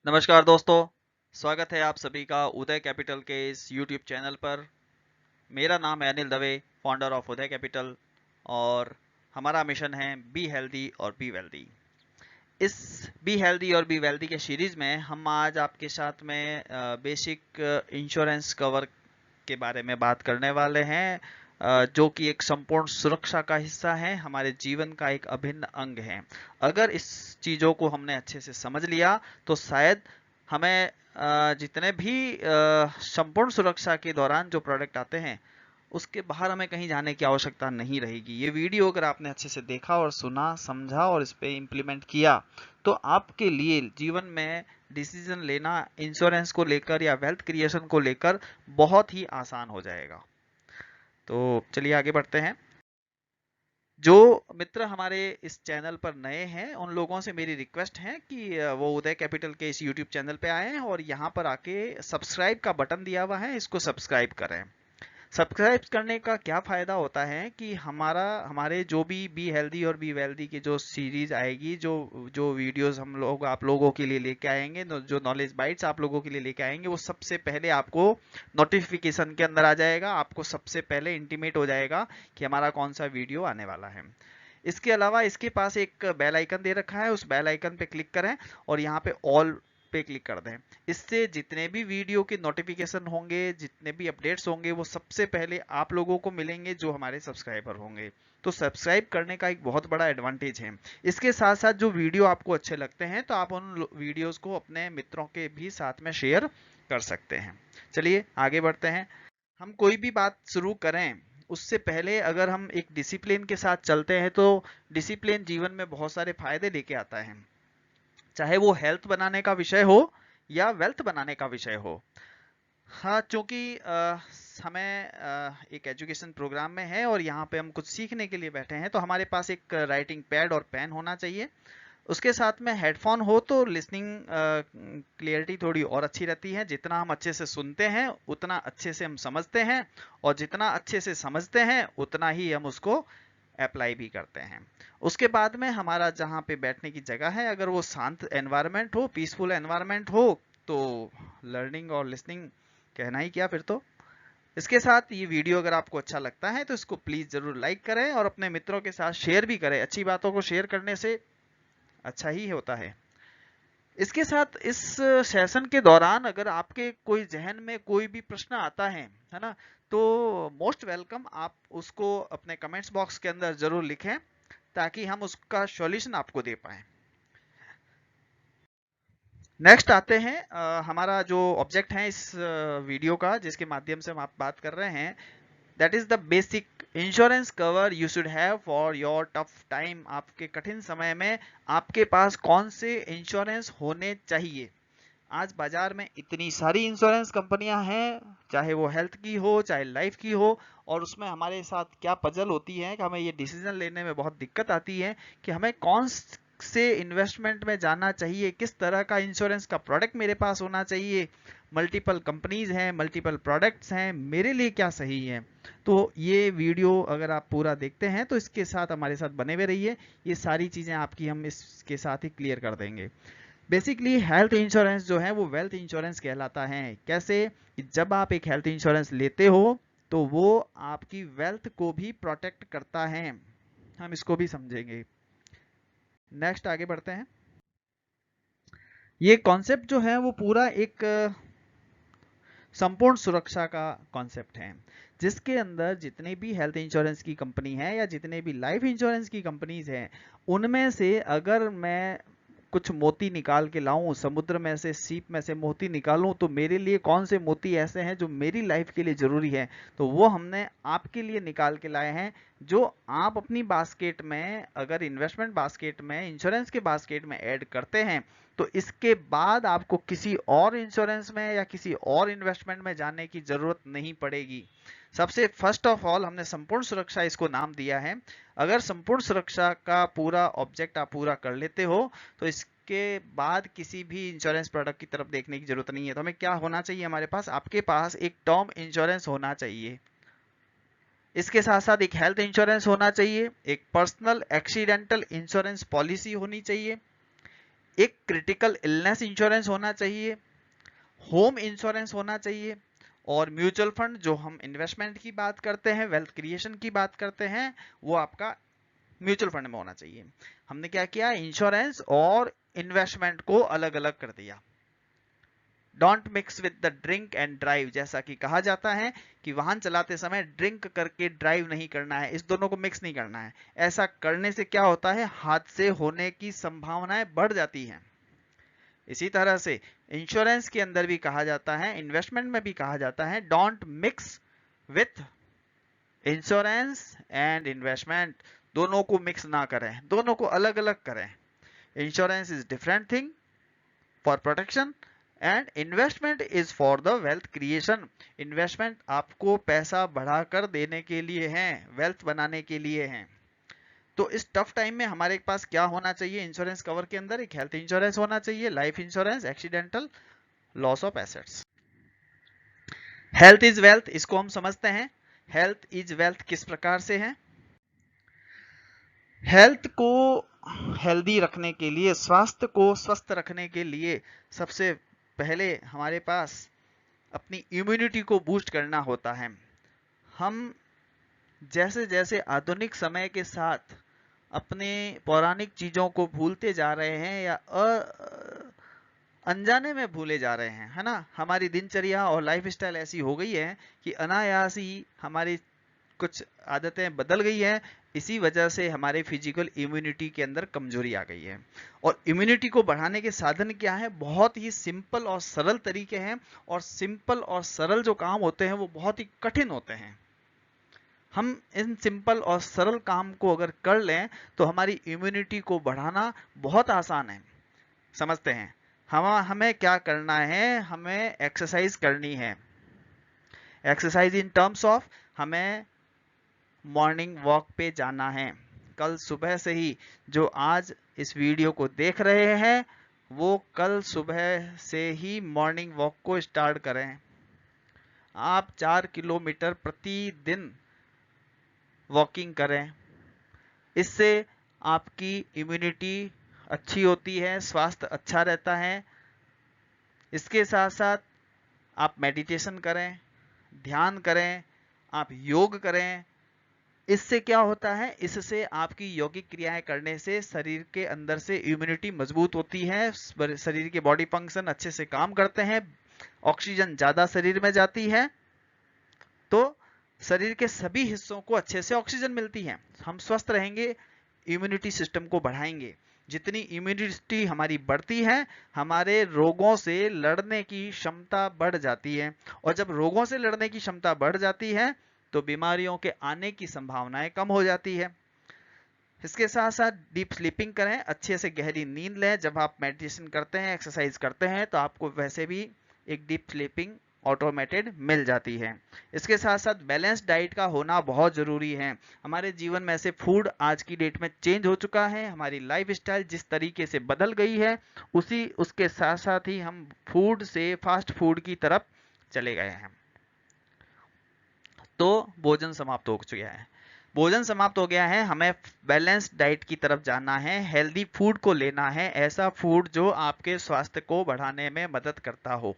नमस्कार दोस्तों, स्वागत है आप सभी का उदय कैपिटल के इस YouTube चैनल पर। मेरा नाम है Anil Dave, founder of Uday capital और हमारा मिशन है बी हेल्दी और बी वेल्दी। इस बी हेल्दी और बी वेल्दी के सीरीज में हम आज आपके साथ में बेसिक इंश्योरेंस कवर के बारे में बात करने वाले हैं, जो कि एक संपूर्ण सुरक्षा का हिस्सा है, हमारे जीवन का एक अभिन्न अंग है। अगर इस चीज़ों को हमने अच्छे से समझ लिया तो शायद हमें जितने भी संपूर्ण सुरक्षा के दौरान जो प्रोडक्ट आते हैं उसके बाहर हमें कहीं जाने की आवश्यकता नहीं रहेगी। ये वीडियो अगर आपने अच्छे से देखा और सुना, समझा और इस पे इम्प्लीमेंट किया तो आपके लिए जीवन में डिसीजन लेना इंश्योरेंस को लेकर या वेल्थ क्रिएशन को लेकर बहुत ही आसान हो जाएगा। तो चलिए आगे बढ़ते हैं। जो मित्र हमारे इस चैनल पर नए हैं उन लोगों से मेरी रिक्वेस्ट है कि वो उदय कैपिटल के इस यूट्यूब चैनल पे आएं और यहाँ पर आके सब्सक्राइब का बटन दिया हुआ है, इसको सब्सक्राइब करें। सब्सक्राइब करने का क्या फायदा होता है कि हमारे जो भी बी हेल्दी और बी वेल्दी की जो सीरीज आएगी, जो जो वीडियोस हम लोग आप लोगों के लिए लेके आएंगे, जो नॉलेज बाइट्स आप लोगों के लिए लेके आएंगे, वो सबसे पहले आपको नोटिफिकेशन के अंदर आ जाएगा। आपको सबसे पहले इंटीमेट हो जाएगा कि हमारा कौन सा वीडियो आने वाला है। इसके अलावा इसके पास एक बेल आइकन दे रखा है, उस बेल आइकन पे क्लिक करें और यहाँ पे ऑल पे क्लिक कर दें। इससे जितने भी वीडियो के नोटिफिकेशन होंगे, जितने भी अपडेट्स होंगे, वो सबसे पहले आप लोगों को मिलेंगे जो हमारे सब्सक्राइबर होंगे। तो सब्सक्राइब करने का एक बहुत बड़ा एडवांटेज है। इसके साथ साथ जो वीडियो आपको अच्छे लगते हैं तो आप उन वीडियोस को अपने मित्रों के भी साथ में शेयर कर सकते हैं। चलिए आगे बढ़ते हैं। हम कोई भी बात शुरू करें उससे पहले अगर हम एक डिसिप्लिन के साथ चलते हैं तो डिसिप्लिन जीवन में बहुत सारे फायदे लेके आता है, चाहे वो हेल्थ बनाने का विषय हो या वेल्थ बनाने का विषय हो। हाँ, चूंकि हमें एक एजुकेशन प्रोग्राम में है और यहाँ पे हम कुछ सीखने के लिए बैठे हैं तो हमारे पास एक राइटिंग पैड और पेन होना चाहिए। उसके साथ में हेडफोन हो तो लिसनिंग क्लियरिटी थोड़ी और अच्छी रहती है। जितना हम अच्छे से सुनते हैं उतना अच्छे से हम समझते हैं, और जितना अच्छे से समझते हैं उतना ही हम उसको अप्लाई भी करते हैं। उसके बाद में हमारा जहाँ पे बैठने की जगह है, अगर वो शांत एनवायरनमेंट हो, पीसफुल एनवायरनमेंट हो, तो लर्निंग और लिसनिंग कहना ही क्या फिर तो। इसके साथ ये वीडियो अगर आपको अच्छा लगता है तो इसको प्लीज जरूर लाइक करें और अपने मित्रों के साथ शेयर भी करें। अच्छी बातों को शेयर करने से अच्छा ही होता है। इसके साथ इस सेशन के दौरान अगर आपके कोई जहन में कोई भी प्रश्न आता है ना, तो मोस्ट वेलकम, आप उसको अपने कमेंट्स बॉक्स के अंदर जरूर लिखें ताकि हम उसका सॉल्यूशन आपको दे पाएं। नेक्स्ट आते हैं, हमारा जो ऑब्जेक्ट है इस वीडियो का जिसके माध्यम से हम आप बात कर रहे हैं, that is the basic insurance cover you should have for your tough time. आपके कठिन समय में आपके पास कौन से इंश्योरेंस होने चाहिए। आज बाजार में इतनी सारी इंश्योरेंस कंपनियां हैं, चाहे वो हेल्थ की हो चाहे लाइफ की हो, और उसमें हमारे साथ क्या पजल होती है कि हमें ये डिसीजन लेने में बहुत दिक्कत आती है कि हमें कौन से इन्वेस्टमेंट में जाना चाहिए, किस तरह का इंश्योरेंस का प्रोडक्ट मेरे पास होना चाहिए। मल्टीपल कंपनीज हैं, मल्टीपल प्रोडक्ट्स हैं, मेरे लिए क्या सही है। तो ये वीडियो अगर आप पूरा देखते हैं तो इसके साथ हमारे साथ बने हुए रहिए, ये सारी चीजें आपकी हम इसके साथ ही क्लियर कर देंगे। बेसिकली हेल्थ इंश्योरेंस जो है वो वेल्थ इंश्योरेंस कहलाता है। कैसे कि जब आप एक हेल्थ इंश्योरेंस लेते हो तो वो आपकी वेल्थ को भी प्रोटेक्ट करता है। हम इसको भी समझेंगे। नेक्स्ट आगे बढ़ते हैं। ये कॉन्सेप्ट जो है वो पूरा एक संपूर्ण सुरक्षा का कॉन्सेप्ट है, जिसके अंदर जितने भी हेल्थ इंश्योरेंस की कंपनी है या जितने भी लाइफ इंश्योरेंस की कंपनीज हैं, उनमें से अगर मैं कुछ मोती निकाल के लाऊं समुद्र में से, सीप में से मोती निकालूं, तो मेरे लिए कौन से मोती ऐसे हैं जो मेरी लाइफ के लिए जरूरी है, तो वो हमने आपके लिए निकाल के लाए हैं। जो आप अपनी बास्केट में, अगर इन्वेस्टमेंट बास्केट में, इंश्योरेंस के बास्केट में ऐड करते हैं, तो इसके बाद आपको किसी और इंश्योरेंस में या किसी और इन्वेस्टमेंट में जाने की जरूरत नहीं पड़ेगी। सबसे फर्स्ट ऑफ ऑल हमने संपूर्ण सुरक्षा इसको नाम दिया है। अगर संपूर्ण सुरक्षा का पूरा ऑब्जेक्ट आप पूरा कर लेते हो तो इसके बाद किसी भी इंश्योरेंस प्रोडक्ट की तरफ देखने की जरूरत नहीं है। तो हमें क्या होना चाहिए, हमारे पास, आपके पास एक टर्म इंश्योरेंस होना चाहिए। इसके साथ साथ एक हेल्थ इंश्योरेंस होना चाहिए, एक पर्सनल एक्सीडेंटल इंश्योरेंस पॉलिसी होनी चाहिए, एक क्रिटिकल इलनेस इंश्योरेंस होना चाहिए, होम इंश्योरेंस होना चाहिए, और म्यूचुअल फंड जो हम इन्वेस्टमेंट की बात करते हैं, वेल्थ क्रिएशन की बात करते हैं, वो आपका म्यूचुअल फंड में होना चाहिए। हमने क्या किया, इंश्योरेंस और इन्वेस्टमेंट को अलग अलग कर दिया। Don't mix with the drink and drive, जैसा कि कहा जाता है कि वाहन चलाते समय ड्रिंक करके ड्राइव नहीं करना है, इस दोनों को मिक्स नहीं करना है। ऐसा करने से क्या होता है, हादसे होने की संभावनाएं बढ़ जाती हैं। इसी तरह से इंश्योरेंस के अंदर भी कहा जाता है, इन्वेस्टमेंट में भी कहा जाता है, don't mix with insurance and investment, दोनों को मिक्स ना करें, दोनों को अलग अलग करें। Insurance is different thing for protection and investment is for the wealth creation. Investment आपको पैसा बढ़ाकर देने के लिए है, वेल्थ बनाने के लिए है। तो इस टफ टाइम में हमारे पास क्या होना चाहिए, इंश्योरेंस कवर के अंदर एक हेल्थ इंश्योरेंस होना चाहिए, life insurance, accidental, loss of assets. Health is wealth, इसको हम समझते हैं। हेल्थ इज वेल्थ किस प्रकार से है, हेल्थ को हेल्दी रखने के लिए, स्वास्थ्य को स्वस्थ रखने के लिए सबसे पहले हमारे पास अपनी इम्यूनिटी को बूस्ट करना होता है। हम जैसे जैसे आधुनिक समय के साथ अपने पौराणिक चीजों को भूलते जा रहे हैं या अनजाने में भूले जा रहे हैं, है ना। हमारी दिनचर्या और लाइफस्टाइल ऐसी हो गई है कि अनायास ही हमारी कुछ आदतें बदल गई हैं। इसी वजह से हमारे फिजिकल इम्यूनिटी के अंदर कमजोरी आ गई है। और इम्यूनिटी को बढ़ाने के साधन क्या है, बहुत ही सिंपल और सरल तरीके हैं। और सिंपल और सरल जो काम होते हैं वो बहुत ही कठिन होते हैं। हम इन सिंपल और सरल काम को अगर कर लें तो हमारी इम्यूनिटी को बढ़ाना बहुत आसान है। समझते हैं, हमें क्या करना है, हमें एक्सरसाइज करनी है। एक्सरसाइज इन टर्म्स ऑफ हमें मॉर्निंग वॉक पे जाना है। कल सुबह से ही जो आज इस वीडियो को देख रहे हैं वो कल सुबह से ही मॉर्निंग वॉक को स्टार्ट करें। आप 4 किलोमीटर प्रतिदिन वॉकिंग करें, इससे आपकी इम्यूनिटी अच्छी होती है, स्वास्थ्य अच्छा रहता है। इसके साथ साथ आप मेडिटेशन करें, ध्यान करें, आप योग करें। इससे क्या होता है, इससे आपकी यौगिक क्रियाएं करने से शरीर के अंदर से इम्यूनिटी मजबूत होती है, शरीर के बॉडी फंक्शन अच्छे से काम करते हैं, ऑक्सीजन ज्यादा शरीर में जाती है, तो शरीर के सभी हिस्सों को अच्छे से ऑक्सीजन मिलती है। हम स्वस्थ रहेंगे, इम्यूनिटी सिस्टम को बढ़ाएंगे। जितनी इम्यूनिटी हमारी बढ़ती है, हमारे रोगों से लड़ने की क्षमता बढ़ जाती है। और जब रोगों से लड़ने की क्षमता बढ़ जाती है तो बीमारियों के आने की संभावनाएं कम हो जाती है। इसके साथ साथ डीप स्लीपिंग करें, अच्छे से गहरी नींद लें। जब आप मेडिटेशन करते हैं, एक्सरसाइज करते हैं, तो आपको वैसे भी एक डीप स्लीपिंग ऑटोमेटेड मिल जाती है। इसके साथ साथ बैलेंस डाइट का होना बहुत जरूरी है। हमारे जीवन में ऐसे फूड आज की डेट में चेंज हो चुका है, हमारी लाइफस्टाइल जिस तरीके से बदल गई है उसके साथ साथ ही हम फूड से फास्ट फूड की तरफ चले गए हैं। तो भोजन समाप्त हो चुका है, भोजन समाप्त हो गया है, हमें बैलेंस डाइट की तरफ जाना है, हेल्दी फूड को लेना है, ऐसा फूड जो आपके स्वास्थ्य को बढ़ाने में मदद करता हो।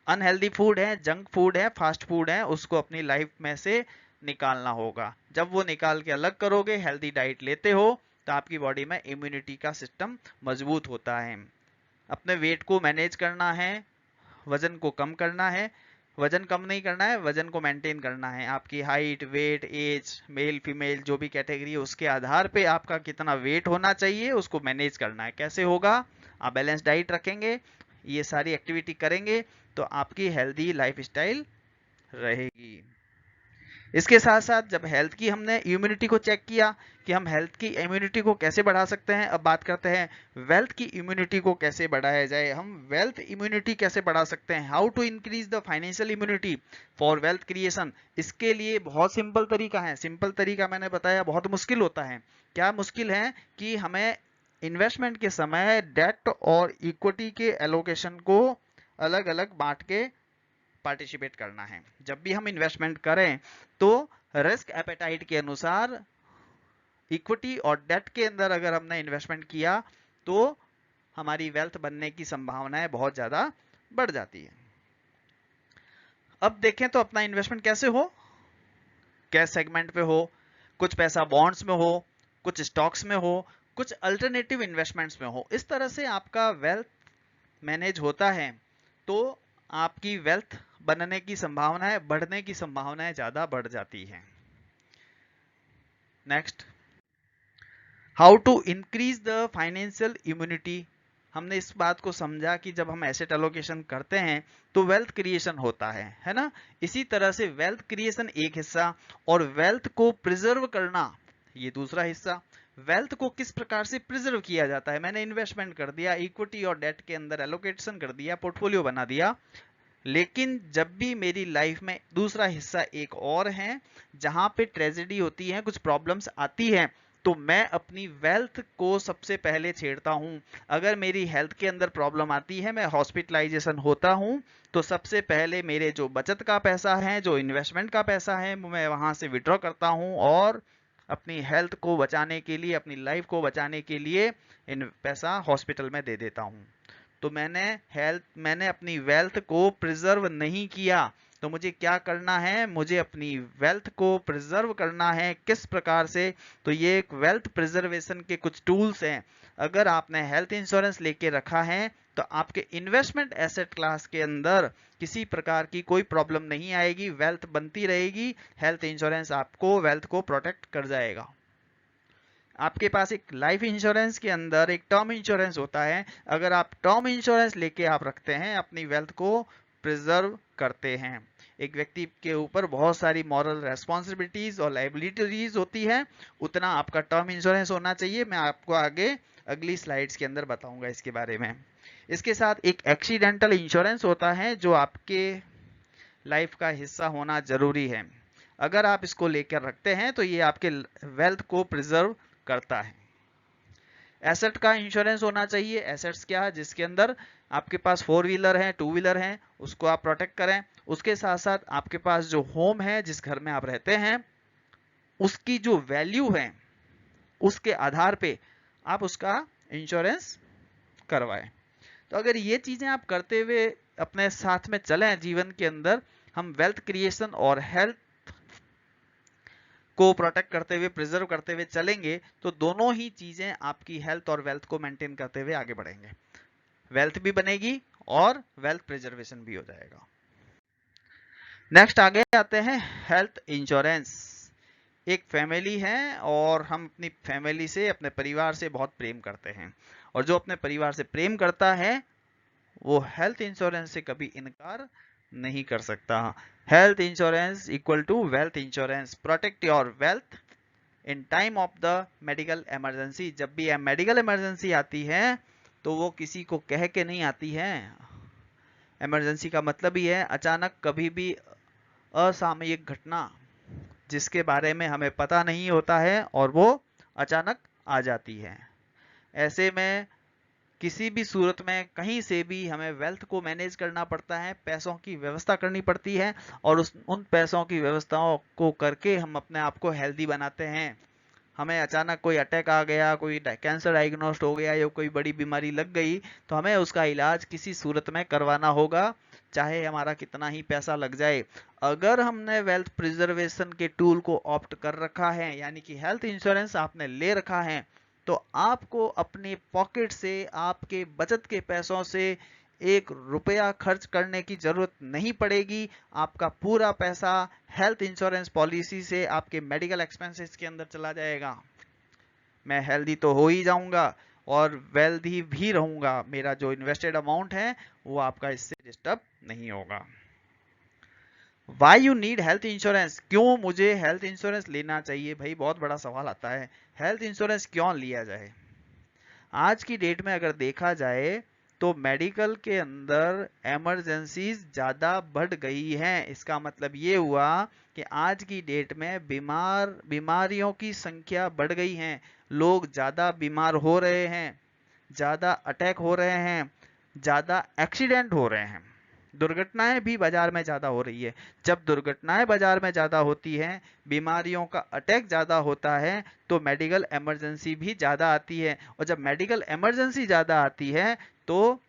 अनहेल्दी फूड है, जंक फूड है, फास्ट फूड है, उसको अपनी लाइफ में से निकालना होगा। जब वो निकाल के अलग करोगे, हेल्दी डाइट लेते हो, तो आपकी बॉडी में इम्यूनिटी का सिस्टम मजबूत होता है। अपने वेट को मैनेज करना है, वजन को कम करना है, वजन कम नहीं करना है, वजन को मेंटेन करना है। आपकी height, weight, age, male female जो भी कैटेगरी है उसके आधार पे आपका कितना वेट होना चाहिए उसको मैनेज करना है। कैसे होगा, आप बैलेंस डाइट रखेंगे, ये सारी एक्टिविटी करेंगे तो आपकी हेल्दी लाइफस्टाइल रहेगी। इसके साथ साथ जब हेल्थ की हमने इम्यूनिटी को चेक किया कि हम हेल्थ की इम्यूनिटी को कैसे बढ़ा सकते हैं, अब बात करते हैं वेल्थ की इम्यूनिटी को कैसे बढ़ाया जाए। हम वेल्थ इम्यूनिटी कैसे बढ़ा सकते हैं, how to increase the financial immunity for wealth creation. इसके लिए बहुत सिंपल तरीका है। सिंपल तरीका मैंने बताया, बहुत मुश्किल होता है। क्या मुश्किल है कि हमें इन्वेस्टमेंट के समय डेट और इक्विटी के एलोकेशन को अलग अलग बांट के पार्टिसिपेट करना है। जब भी हम इन्वेस्टमेंट करें तो रिस्क एपेटाइट के अनुसार इक्विटी और डेट के अंदर अगर हमने इन्वेस्टमेंट किया तो हमारी वेल्थ बनने की संभावनाएं बहुत ज़्यादा बढ़ जाती है। अब देखें तो अपना इन्वेस्टमेंट कैसे हो, कैश सेगमेंट पे हो, कुछ पैसा बॉन्ड्स में हो, कुछ स्टॉक्स में हो, कुछ अल्टरनेटिव इन्वेस्टमेंट्स में हो। इस तरह से आपका वेल्थ मैनेज होता है तो आपकी वेल्थ बनने की संभावनाएं, बढ़ने की संभावनाएं ज़्यादा बढ़ जाती हैं। Next, how to increase the financial immunity. हमने इस बात को समझा कि जब हम एसेट एलोकेशन करते हैं तो वेल्थ क्रिएशन होता है ना। इसी तरह से वेल्थ क्रिएशन एक हिस्सा और वेल्थ को प्रिजर्व करना ये दूसरा हिस्सा। वेल्थ को किस प्रकार से प्रिजर्व किया जाता है, मैंने इन्वेस्टमेंट कर दिया, इक्विटी और डेट के अंदर एलोकेशन कर दिया, पोर्टफोलियो बना दिया, लेकिन जब भी मेरी लाइफ में दूसरा हिस्सा एक और है जहां पे ट्रेजेडी होती है, कुछ प्रॉब्लम्स आती हैं, तो मैं अपनी वेल्थ को सबसे पहले छेड़ता हूं। अगर मेरी हेल्थ के अंदर प्रॉब्लम आती है, मैं हॉस्पिटलाइजेशन होता हूं, तो सबसे पहले मेरे जो बचत का पैसा है, जो इन्वेस्टमेंट का पैसा है, मैं वहां से विड्रॉ करता हूं और अपनी हेल्थ को बचाने के लिए, अपनी लाइफ को बचाने के लिए इन पैसा हॉस्पिटल में दे देता हूं। तो मैंने अपनी वेल्थ को प्रिजर्व नहीं किया। तो मुझे क्या करना है, मुझे अपनी वेल्थ को प्रिजर्व करना है। किस प्रकार से, तो ये एक वेल्थ प्रिजर्वेशन के कुछ टूल्स हैं। अगर आपने हेल्थ इंश्योरेंस लेके रखा है तो आपके इन्वेस्टमेंट एसेट क्लास के अंदर किसी प्रकार की कोई प्रॉब्लम नहीं आएगी, वेल्थ बनती रहेगी। हेल्थ इंश्योरेंस आपको वेल्थ को प्रोटेक्ट कर जाएगा। आपके पास एक लाइफ इंश्योरेंस के अंदर एक टर्म इंश्योरेंस होता है। अगर आप टर्म इंश्योरेंस लेके आप रखते हैं, अपनी वेल्थ को प्रिजर्व करते हैं। एक व्यक्ति के ऊपर बहुत सारी मॉरल रेस्पॉन्सिबिलिटीज और लाइबिलिटीज होती है, उतना आपका टर्म इंश्योरेंस होना चाहिए। मैं आपको आगे अगली स्लाइड्स के अंदर बताऊंगा इसके बारे में। इसके साथ एक एक्सीडेंटल इंश्योरेंस होता है जो आपके लाइफ का हिस्सा होना जरूरी है। अगर आप इसको लेकर रखते हैं तो ये आपके वेल्थ को प्रिजर्व करता है। एसेट का इंश्योरेंस होना चाहिए। एसेट्स क्या है, जिसके अंदर आपके पास 4 व्हीलर है, 2 व्हीलर है, उसको आप प्रोटेक्ट करें। उसके साथ साथ आपके पास जो होम है, जिस घर में आप रहते हैं, उसकी जो वैल्यू है, उसके आधार पे आप उसका इंश्योरेंस करवाएं। तो अगर ये चीजें आप करते हुए अपने साथ में चलें जीवन के अंदर, हम वेल्थ क्रिएशन और हेल्थ को प्रोटेक्ट करते हुए, प्रिजर्व करते हुए चलेंगे, तो दोनों ही चीजें आपकी हेल्थ और वेल्थ को मेंटेन करते हुए आगे बढ़ेंगे। वेल्थ भी बनेगी और वेल्थ प्रिजर्वेशन भी हो जाएगा। नेक्स्ट आगे आते हैं हेल्थ इंश्योरेंस। एक फैमिली है और हम अपनी फैमिली से, अपने परिवार से बहुत प्रेम करते हैं, और जो अपने परिवार से प्रेम करता है वो हेल्थ इंश्योरेंस से कभी इनकार नहीं कर सकता। Health insurance equal to wealth insurance. Protect your wealth in time of the medical emergency. जब भी मेडिकल इमरजेंसी आती है तो वो किसी को कह के नहीं आती है। इमरजेंसी का मतलब ही है अचानक कभी भी असामयिक घटना जिसके बारे में हमें पता नहीं होता है और वो अचानक आ जाती है। ऐसे में किसी भी सूरत में कहीं से भी हमें वेल्थ को मैनेज करना पड़ता है, पैसों की व्यवस्था करनी पड़ती है, और उन पैसों की व्यवस्थाओं को करके हम अपने आप को हेल्दी बनाते हैं। हमें अचानक कोई अटैक आ गया, कोई कैंसर डायग्नोस्ट हो गया या कोई बड़ी बीमारी लग गई, तो हमें उसका इलाज किसी सूरत में करवाना होगा, चाहे हमारा कितना ही पैसा लग जाए। अगर हमने वेल्थ प्रिजर्वेशन के टूल को ऑप्ट कर रखा है, यानी कि हेल्थ इंश्योरेंस आपने ले रखा है, तो आपको अपने पॉकेट से, आपके बचत के पैसों से 1 रुपया खर्च करने की जरूरत नहीं पड़ेगी। आपका पूरा पैसा हेल्थ इंश्योरेंस पॉलिसी से आपके मेडिकल एक्सपेंसेस के अंदर चला जाएगा। मैं हेल्दी तो हो ही जाऊंगा और वेल्दी भी रहूंगा। मेरा जो इन्वेस्टेड अमाउंट है वो आपका इससे डिस्टर्ब नहीं होगा। Why you need health insurance. क्यों मुझे हेल्थ इंश्योरेंस लेना चाहिए भाई, बहुत बड़ा सवाल आता है। हेल्थ इंश्योरेंस क्यों लिया जाए? आज की डेट में अगर देखा जाए तो मेडिकल के अंदर इमरजेंसीज ज्यादा बढ़ गई हैं। इसका मतलब ये हुआ कि आज की डेट में बीमारियों की संख्या बढ़ गई है। लोग ज्यादा बीमार हो रहे हैं, ज्यादा अटैक हो रहे हैं, ज्यादा एक्सीडेंट हो रहे हैं। दुर्घटनाएं भी बाजार में ज्यादा हो रही है। जब दुर्घटनाएं बाजार में ज्यादा होती हैं, बीमारियों का अटैक ज्यादा होता है, तो मेडिकल इमरजेंसी भी ज्यादा आती है, और जब मेडिकल इमरजेंसी ज्यादा आती है तो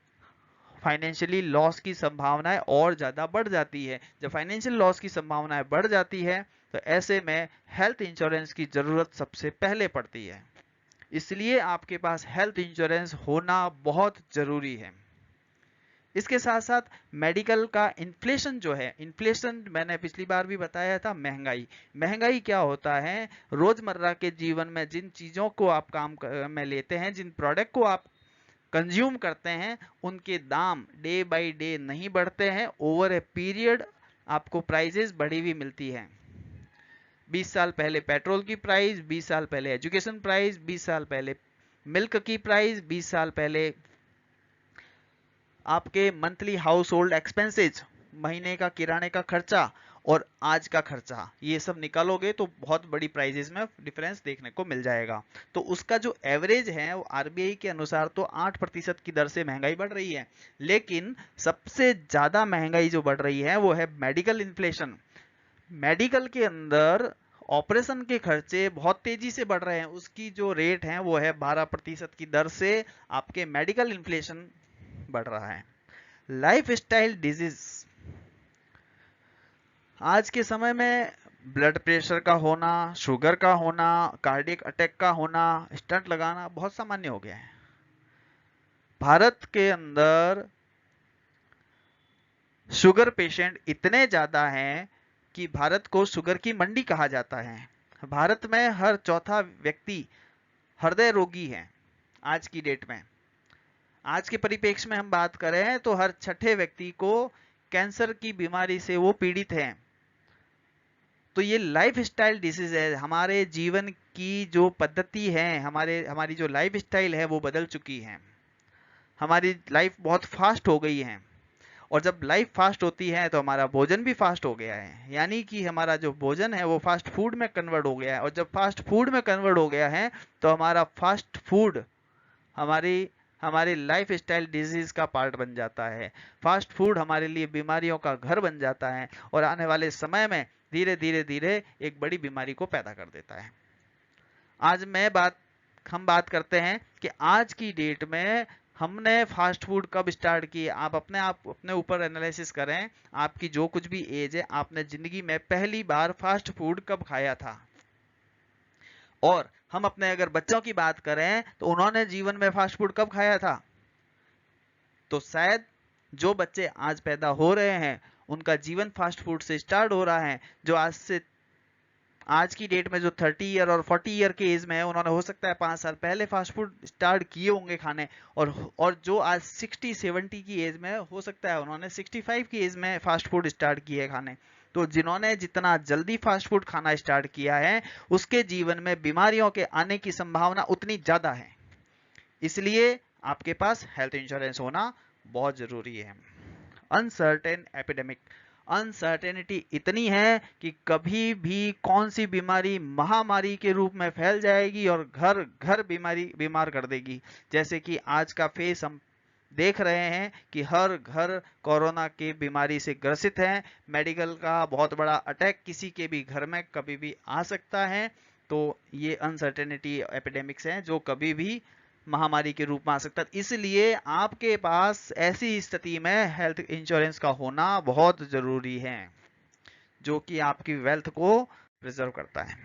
फाइनेंशियली लॉस की संभावनाएं और ज्यादा बढ़ जाती है। जब फाइनेंशियल लॉस की संभावनाएं बढ़ जाती है तो ऐसे में हेल्थ इंश्योरेंस की जरूरत सबसे पहले पड़ती है। इसलिए आपके पास हेल्थ इंश्योरेंस होना बहुत जरूरी है। इसके साथ साथ मेडिकल का इन्फ्लेशन जो है, इन्फ्लेशन मैंने पिछली बार भी बताया था, महंगाई। महंगाई क्या होता है? रोजमर्रा के जीवन में जिन चीजों को आप काम में लेते हैं, जिन प्रोडक्ट को आप कंज्यूम करते हैं, उनके दाम डे बाय डे नहीं बढ़ते हैं, ओवर ए पीरियड आपको प्राइजेस बढ़ी हुई मिलती हैं। 20 साल पहले पेट्रोल की प्राइस, 20 साल पहले एजुकेशन प्राइस, 20 साल पहले मिल्क की प्राइस, 20 साल पहले आपके मंथली हाउस होल्ड एक्सपेंसेज, महीने का किराने का खर्चा, और आज का खर्चा, ये सब निकालोगे तो बहुत बड़ी प्राइजेस में डिफरेंस देखने को मिल जाएगा। तो उसका जो एवरेज है वो आरबीआई के अनुसार तो 8% की दर से महंगाई बढ़ रही है, लेकिन सबसे ज्यादा महंगाई जो बढ़ रही है वो है मेडिकल इन्फ्लेशन। मेडिकल के अंदर ऑपरेशन के खर्चे बहुत तेजी से बढ़ रहे हैं, उसकी जो रेट है वो है 12% की दर से आपके मेडिकल इन्फ्लेशन बढ़ रहा है। लाइफ स्टाइल डिजीज, आज के समय में ब्लड प्रेशर का होना, शुगर का होना, कार्डियक अटैक का होना, स्टंट लगाना बहुत सामान्य हो गया है। भारत के अंदर शुगर पेशेंट इतने ज्यादा हैं कि भारत को शुगर की मंडी कहा जाता है। भारत में हर चौथा व्यक्ति हृदय रोगी है आज की डेट में। आज के परिप्रेक्ष्य में हम बात करें तो हर छठे व्यक्ति को कैंसर की बीमारी से वो पीड़ित हैं। तो ये लाइफ स्टाइल डिसीज है। हमारे जीवन की जो पद्धति है, हमारी जो लाइफ स्टाइल है वो बदल चुकी है। हमारी लाइफ बहुत फास्ट हो गई है, और जब लाइफ फास्ट होती है तो हमारा भोजन भी फास्ट हो गया है, यानी कि हमारा जो भोजन है वो फास्ट फूड में कन्वर्ट हो गया है, और जब फास्ट फूड में कन्वर्ट हो गया है तो हमारा फास्ट फूड हमारी हमारी लाइफ स्टाइल डिजीज का पार्ट बन जाता है। फास्ट फूड हमारे लिए बीमारियों का घर बन जाता है, और आने वाले समय में धीरे धीरे धीरे एक बड़ी बीमारी को पैदा कर देता है। आज हम बात करते हैं कि आज की डेट में हमने फास्ट फूड कब स्टार्ट किए। आप अपने ऊपर एनालिसिस करें, आपकी जो कुछ भी एज है, आपने जिंदगी में पहली बार फास्ट फूड कब खाया था। और हम अपने अगर बच्चों की बात करें तो उन्होंने जीवन में फास्ट फूड कब खाया था। तो शायद जो बच्चे आज पैदा हो रहे हैं उनका जीवन फास्ट फूड से स्टार्ट हो रहा है। जो आज की डेट में जो 30 ईयर और 40 ईयर के एज में है, उन्होंने हो सकता है 5 साल पहले फास्ट फूड स्टार्ट किए होंगे खाने, और जो आज 60-70 की एज में हो सकता है उन्होंने 65 की एज में फास्ट फूड स्टार्ट किए खाने। तो जिन्होंने जितना जल्दी फास्ट फूड खाना स्टार्ट किया है उसके जीवन में बीमारियों के आने की संभावना उतनी ज्यादा है। इसलिए आपके पास हेल्थ इंश्योरेंस होना बहुत जरूरी है। अनसर्टेन एपिडेमिक, अनसर्टेनिटी इतनी है कि कभी भी कौन सी बीमारी महामारी के रूप में फैल जाएगी और घर घर बीमार कर देगी। जैसे कि आज का फेस हम देख रहे हैं कि हर घर कोरोना की बीमारी से ग्रसित है। मेडिकल का बहुत बड़ा अटैक किसी के भी घर में कभी भी आ सकता है। तो ये अनसर्टेनिटी एपिडेमिक्स हैं जो कभी भी महामारी के रूप में आ सकता है। इसलिए आपके पास ऐसी स्थिति में हेल्थ इंश्योरेंस का होना बहुत जरूरी है, जो कि आपकी वेल्थ को प्रिजर्व करता है।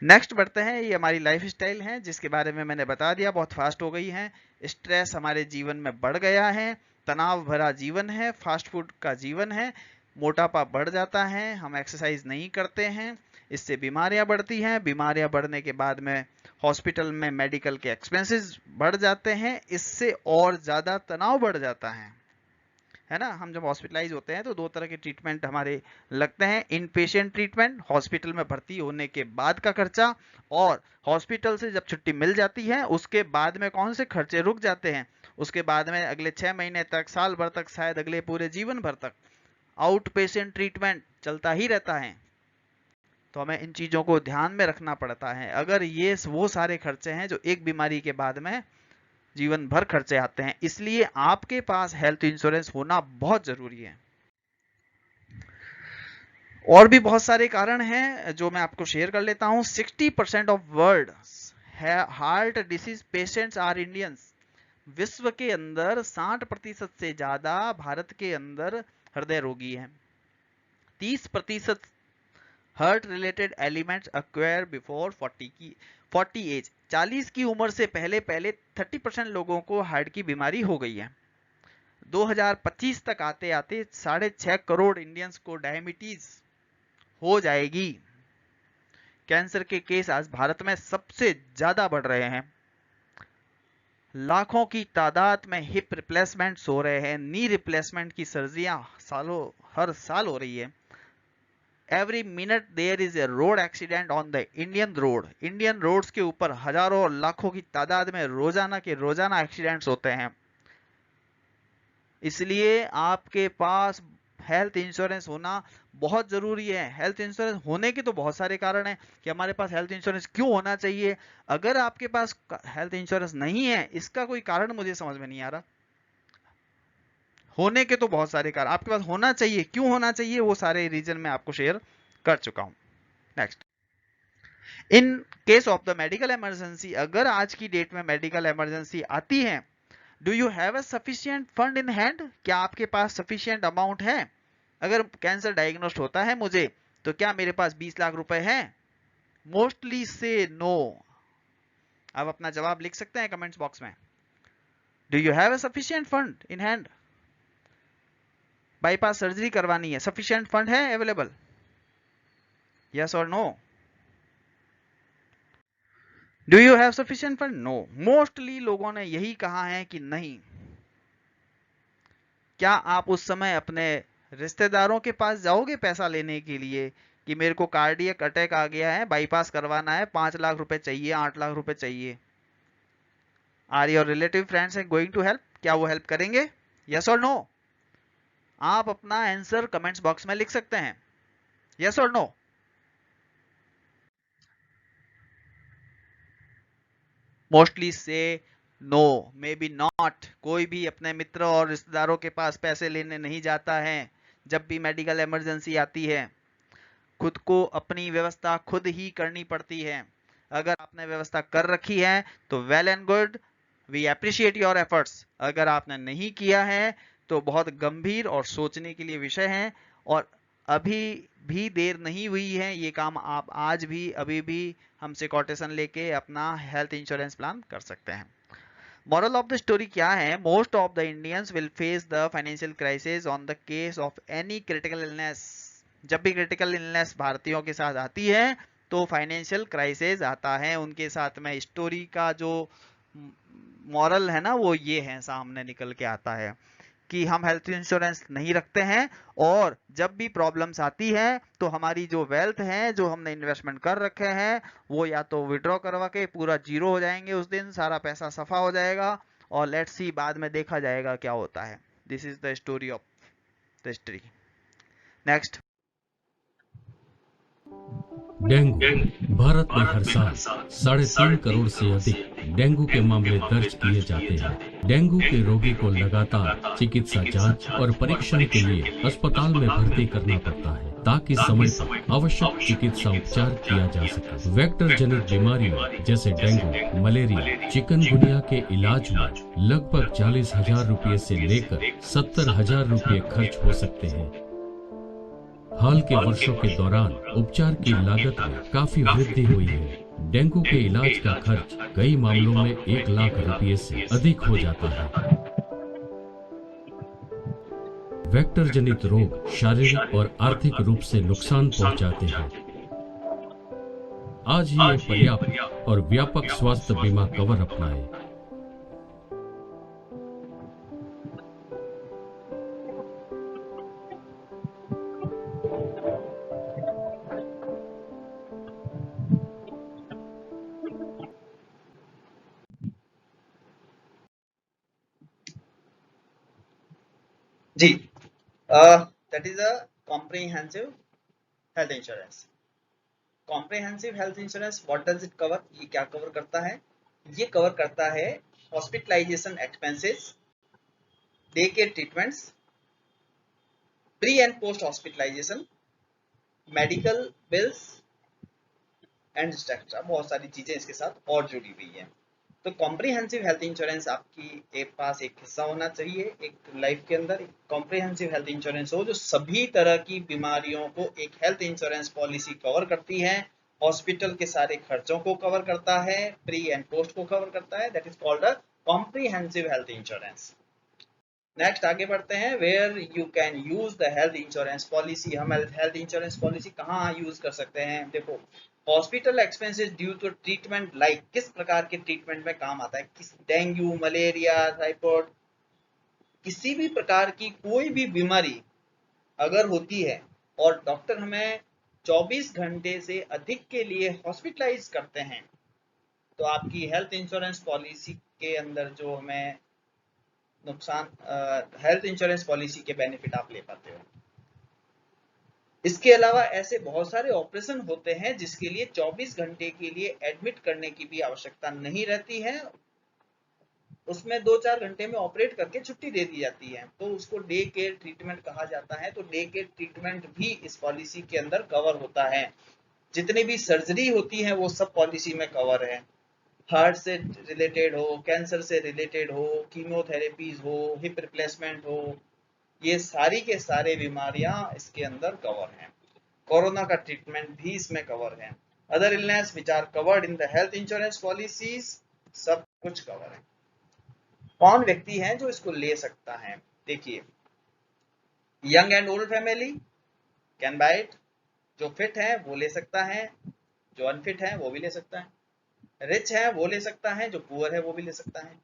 नेक्स्ट बढ़ते हैं, ये हमारी लाइफ स्टाइल है जिसके बारे में मैंने बता दिया, बहुत फास्ट हो गई है। स्ट्रेस हमारे जीवन में बढ़ गया है, तनाव भरा जीवन है, फास्ट फूड का जीवन है, मोटापा बढ़ जाता है, हम एक्सरसाइज नहीं करते हैं, इससे बीमारियां बढ़ती हैं। बीमारियां बढ़ने के बाद में हॉस्पिटल में मेडिकल के एक्सपेंसेस बढ़ जाते हैं, इससे और ज्यादा तनाव बढ़ जाता है ना। हम जब हॉस्पिटलाइज होते हैं तो दो तरह के ट्रीटमेंट हमारे लगते हैं, इन पेशेंट ट्रीटमेंट, हॉस्पिटल में भर्ती होने के बाद का खर्चा, और हॉस्पिटल से जब छुट्टी मिल जाती है उसके बाद में कौन से खर्चे रुक जाते हैं, उसके बाद में अगले 6 महीने तक, साल भर तक, शायद अगले पूरे जीवन भर तक आउट पेशेंट ट्रीटमेंट चलता ही रहता है। तो हमें इन चीजों को ध्यान में रखना पड़ता है। अगर ये वो सारे खर्चे हैं जो एक बीमारी के बाद में जीवन भर खर्चे आते हैं, इसलिए आपके पास हेल्थ इंश्योरेंस होना बहुत जरूरी है। और भी बहुत सारे कारण हैं जो मैं आपको शेयर कर लेता हूं। 60% of world heart disease patients are Indians. विश्व के अंदर 60% से ज्यादा भारत के अंदर हृदय रोगी हैं। 30% heart related elements acquire before 40 age. 40 की उम्र से पहले पहले 30% लोगों को हार्ट की बीमारी हो गई है। 2025 तक आते आते 6.5 करोड़ इंडियंस को डायबिटीज हो जाएगी। कैंसर के केस आज भारत में सबसे ज्यादा बढ़ रहे हैं। लाखों की तादाद में हिप रिप्लेसमेंट्स हो रहे हैं। नी रिप्लेसमेंट की सर्जरियां हर साल हो रही है। Every minute there is a road accident on the Indian road. Indian roads के ऊपर हजारों और लाखों की तादाद में रोजाना के रोजाना एक्सीडेंट्स होते हैं। इसलिए आपके पास हेल्थ इंश्योरेंस होना बहुत जरूरी है। हेल्थ इंश्योरेंस होने के तो बहुत सारे कारण हैं कि हमारे पास हेल्थ इंश्योरेंस क्यों होना चाहिए। अगर आपके पास हेल्थ इंश्योरेंस नहीं है, इसका कोई कारण मुझे समझ में नहीं आ रहा। होने के तो बहुत सारे कारण, आपके पास होना चाहिए, क्यों होना चाहिए, वो सारे रीजन मैं आपको शेयर कर चुका हूं। Next, in case of the medical emergency, अगर आज की डेट में मेडिकल इमरजेंसी आती है, do you have a sufficient fund in hand? क्या आपके पास सफिशिएंट अमाउंट है? अगर कैंसर डायग्नोस्ट होता है मुझे, तो क्या मेरे पास 20 लाख रुपए हैं? मोस्टली से नो। आप अपना जवाब लिख सकते हैं कमेंट्स बॉक्स में। Do you have a sufficient fund in hand? Bypass surgery करवानी है, सफिशिएंट फंड है अवेलेबल? यस और no? Do you have sufficient fund? No. Mostly लोगों ने यही कहा है कि नहीं। क्या आप उस समय अपने रिश्तेदारों के पास जाओगे पैसा लेने के लिए कि मेरे को कार्डियक अटैक आ गया है, बाईपास करवाना है, 5 लाख रुपए चाहिए, 8 लाख रुपए चाहिए? Are your relative friends are going to help? क्या वो हेल्प करेंगे? यस और नो? आप अपना आंसर कमेंट्स बॉक्स में लिख सकते हैं, यस और नो। मोस्टली से नो, मे बी नॉट। कोई भी अपने मित्र और रिश्तेदारों के पास पैसे लेने नहीं जाता है। जब भी मेडिकल इमरजेंसी आती है, खुद को अपनी व्यवस्था खुद ही करनी पड़ती है। अगर आपने व्यवस्था कर रखी है तो well and good, we appreciate your efforts. अगर आपने नहीं किया है तो बहुत गंभीर और सोचने के लिए विषय है, और अभी भी देर नहीं हुई है। ये काम आप आज भी अभी भी हमसे कोटेशन लेके अपना हेल्थ इंश्योरेंस प्लान कर सकते हैं। मॉरल ऑफ द स्टोरी क्या है? Most of the Indians will face the financial crisis on the case of any critical illness. जब भी क्रिटिकल इलनेस भारतीयों के साथ आती है तो फाइनेंशियल क्राइसिस आता है उनके साथ में। स्टोरी का जो मॉरल है ना, वो ये है, सामने निकल के आता है कि हम हेल्थ इंश्योरेंस नहीं रखते हैं, और जब भी प्रॉब्लम्स आती है तो हमारी जो वेल्थ है, जो हमने इन्वेस्टमेंट कर रखे हैं, वो या तो विड्रॉ करवा के पूरा जीरो हो जाएंगे, उस दिन सारा पैसा सफा हो जाएगा, और लेट्स सी बाद में देखा जाएगा क्या होता है। This is the story of the history. Next, dengue. Bharat में हर साल 3.5 करोड़ से अधिक डेंगू के मामले दर्ज किए जाते हैं। डेंगू के रोगी को लगातार चिकित्सा जांच और परीक्षण के लिए अस्पताल में भर्ती करना पड़ता है ताकि समय पर आवश्यक चिकित्सा उपचार किया जा सके। वेक्टर जनित बीमारियों जैसे डेंगू, मलेरिया, चिकनगुनिया के इलाज में लगभग 40,000 रुपये से लेकर 70,000 रुपये खर्च हो सकते हैं। हाल के वर्षों के दौरान उपचार की लागत में काफी वृद्धि हुई है। डेंगू के इलाज का खर्च कई मामलों में 1 लाख रुपये से अधिक हो जाता है। वेक्टर जनित रोग शारीरिक और आर्थिक रूप से नुकसान पहुंचाते हैं। आज ही एक पर्याप्त और व्यापक स्वास्थ्य बीमा कवर अपनाएं। जी, that is a comprehensive health insurance. Comprehensive health insurance, what does it cover? ये क्या कवर करता है? ये कवर करता है hospitalisation expenses, day care treatments, pre and post hospitalisation, medical bills and extra, बहुत सारी चीजें इसके साथ और जुड़ी हुई हैं। तो कॉम्प्रिहेंसिव हेल्थ इंश्योरेंस आपकी पास एक हिस्सा होना चाहिए एक लाइफ के अंदर, एक कॉम्प्रिहेंसिव हेल्थ इंश्योरेंस हो जो सभी तरह की बीमारियों को एक हेल्थ इंश्योरेंस पॉलिसी कवर करती है, हॉस्पिटल के सारे खर्चों को कवर करता है, प्री एंड पोस्ट को कवर करता है, that is called a comprehensive health insurance. Next आगे बढ़ते हैं, where you can use the health insurance policy. हम हेल्थ इंश्योरेंस पॉलिसी कहाँ यूज कर सकते हैं? देखो, hospital expenses due to treatment, like किस प्रकार के ट्रीटमेंट में काम आता है, किस डेंगू, मलेरिया, टाइफाइड, किसी भी प्रकार की कोई भी बीमारी अगर होती है और डॉक्टर हमें 24 घंटे से अधिक के लिए हॉस्पिटलाइज करते हैं, तो आपकी हेल्थ इंश्योरेंस पॉलिसी के अंदर जो हमें नुकसान, हेल्थ इंश्योरेंस पॉलिसी के बेनिफिट आप ले पाते हो। इसके अलावा ऐसे बहुत सारे ऑपरेशन होते हैं जिसके लिए 24 घंटे के लिए एडमिट करने की भी आवश्यकता नहीं रहती है, उसमें 2-4 घंटे में ऑपरेट करके छुट्टी दे दी जाती है, तो उसको डे केयर ट्रीटमेंट कहा जाता है। तो डे केयर ट्रीटमेंट भी इस पॉलिसी के अंदर कवर होता है। जितनी भी सर्जरी होती है वो सब पॉलिसी में कवर है, हार्ट से रिलेटेड हो, कैंसर से रिलेटेड हो, कीमोथेरेपीज हो, हिप रिप्लेसमेंट हो, ये सारी के सारे बीमारियां इसके अंदर कवर हैं। कोरोना का ट्रीटमेंट भी इसमें कवर है। Other illness which are covered in the health insurance policies, सब कुछ कवर है। कौन व्यक्ति है जो इसको ले सकता है? देखिए, young and old family can buy it, जो फिट है वो ले सकता है, जो अनफिट है वो भी ले सकता है, रिच है वो ले सकता है, जो पुअर है वो भी ले सकता है,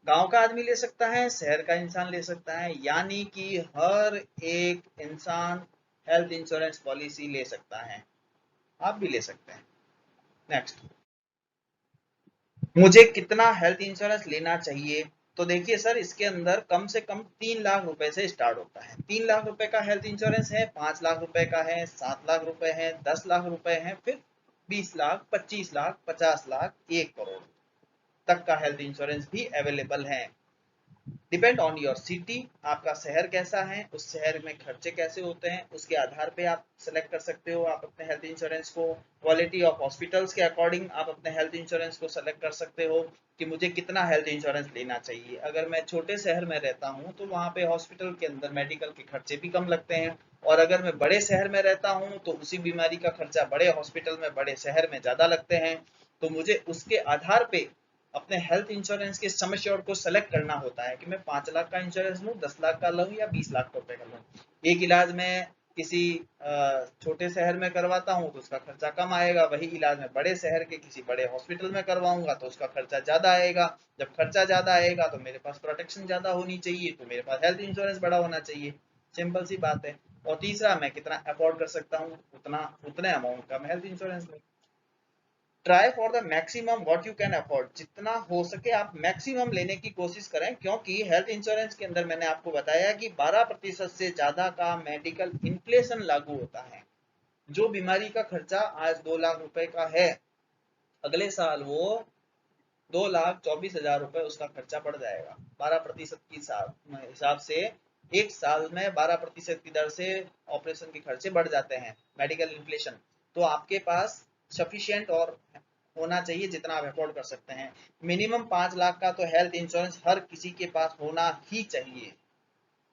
गांव का आदमी ले सकता है, शहर का इंसान ले सकता है, यानी कि हर एक इंसान हेल्थ इंश्योरेंस पॉलिसी ले सकता है, आप भी ले सकते हैं। नेक्स्ट, मुझे कितना हेल्थ इंश्योरेंस लेना चाहिए? तो देखिए सर, इसके अंदर कम से कम 3 लाख रुपए से स्टार्ट होता है। 3 लाख रुपए का हेल्थ इंश्योरेंस है, 5 लाख रुपए का है, 7 लाख रुपए है, 10 लाख रुपए है, फिर 20 लाख, 25 लाख, 50 लाख, 1 करोड़ तक का हेल्थ इंश्योरेंस भी अवेलेबल है। डिपेंड ऑन योर सिटी, आपका शहर कैसा है, उस शहर में खर्चे कैसे होते हैं, उसके आधार पे आप सेलेक्ट कर सकते हो आप अपने हेल्थ इंश्योरेंस को। क्वालिटी ऑफ हॉस्पिटल्स के अकॉर्डिंग आप अपने हेल्थ इंश्योरेंस को सेलेक्ट कर सकते हो कि मुझे कितना हेल्थ इंश्योरेंस लेना चाहिए। अगर मैं छोटे शहर में रहता हूँ तो वहाँ पे हॉस्पिटल के अंदर मेडिकल के खर्चे भी कम लगते हैं, और अगर मैं बड़े शहर में रहता हूँ तो उसी बीमारी का खर्चा बड़े हॉस्पिटल में, बड़े शहर में ज्यादा लगते हैं। तो मुझे उसके आधार पे अपने हेल्थ इंश्योरेंस के सम एश्योर्ड को सेलेक्ट करना होता है कि मैं 5 लाख का इंश्योरेंस लूं, 10 लाख का लूं या 20 लाख रुपए का लूं। एक इलाज में किसी छोटे शहर में करवाता हूं तो उसका खर्चा कम आएगा, वही इलाज में बड़े शहर के किसी बड़े हॉस्पिटल में करवाऊंगा तो उसका खर्चा ज्यादा आएगा। जब खर्चा ज्यादा आएगा तो मेरे पास प्रोटेक्शन ज्यादा होनी चाहिए, तो मेरे पास हेल्थ इंश्योरेंस बड़ा होना चाहिए। सिंपल सी बात है। और तीसरा, मैं कितना अफोर्ड कर सकता हूँ, उतने अमाउंट का मैं हेल्थ इंश्योरेंस लूं। Try for the maximum what you can afford, जितना हो सके आप मैक्सिमम लेने की कोशिश करें, क्योंकि हेल्थ इंश्योरेंस के अंदर मैंने आपको बताया कि 12% से ज्यादा का मेडिकल इन्फ्लेशन लागू होता है। जो बीमारी का खर्चा आज 2 लाख रुपए का है, अगले साल वो 2,24,000 रुपए उसका खर्चा बढ़ जाएगा। 12% की हिसाब से एक साल में 12% की दर से ऑपरेशन के खर्चे बढ़ जाते हैं, मेडिकल इन्फ्लेशन। तो आपके पास सफिशिएंट और होना चाहिए जितना आप अफोर्ड कर सकते हैं। मिनिमम 5 लाख का तो हेल्थ इंश्योरेंस हर किसी के पास होना ही चाहिए,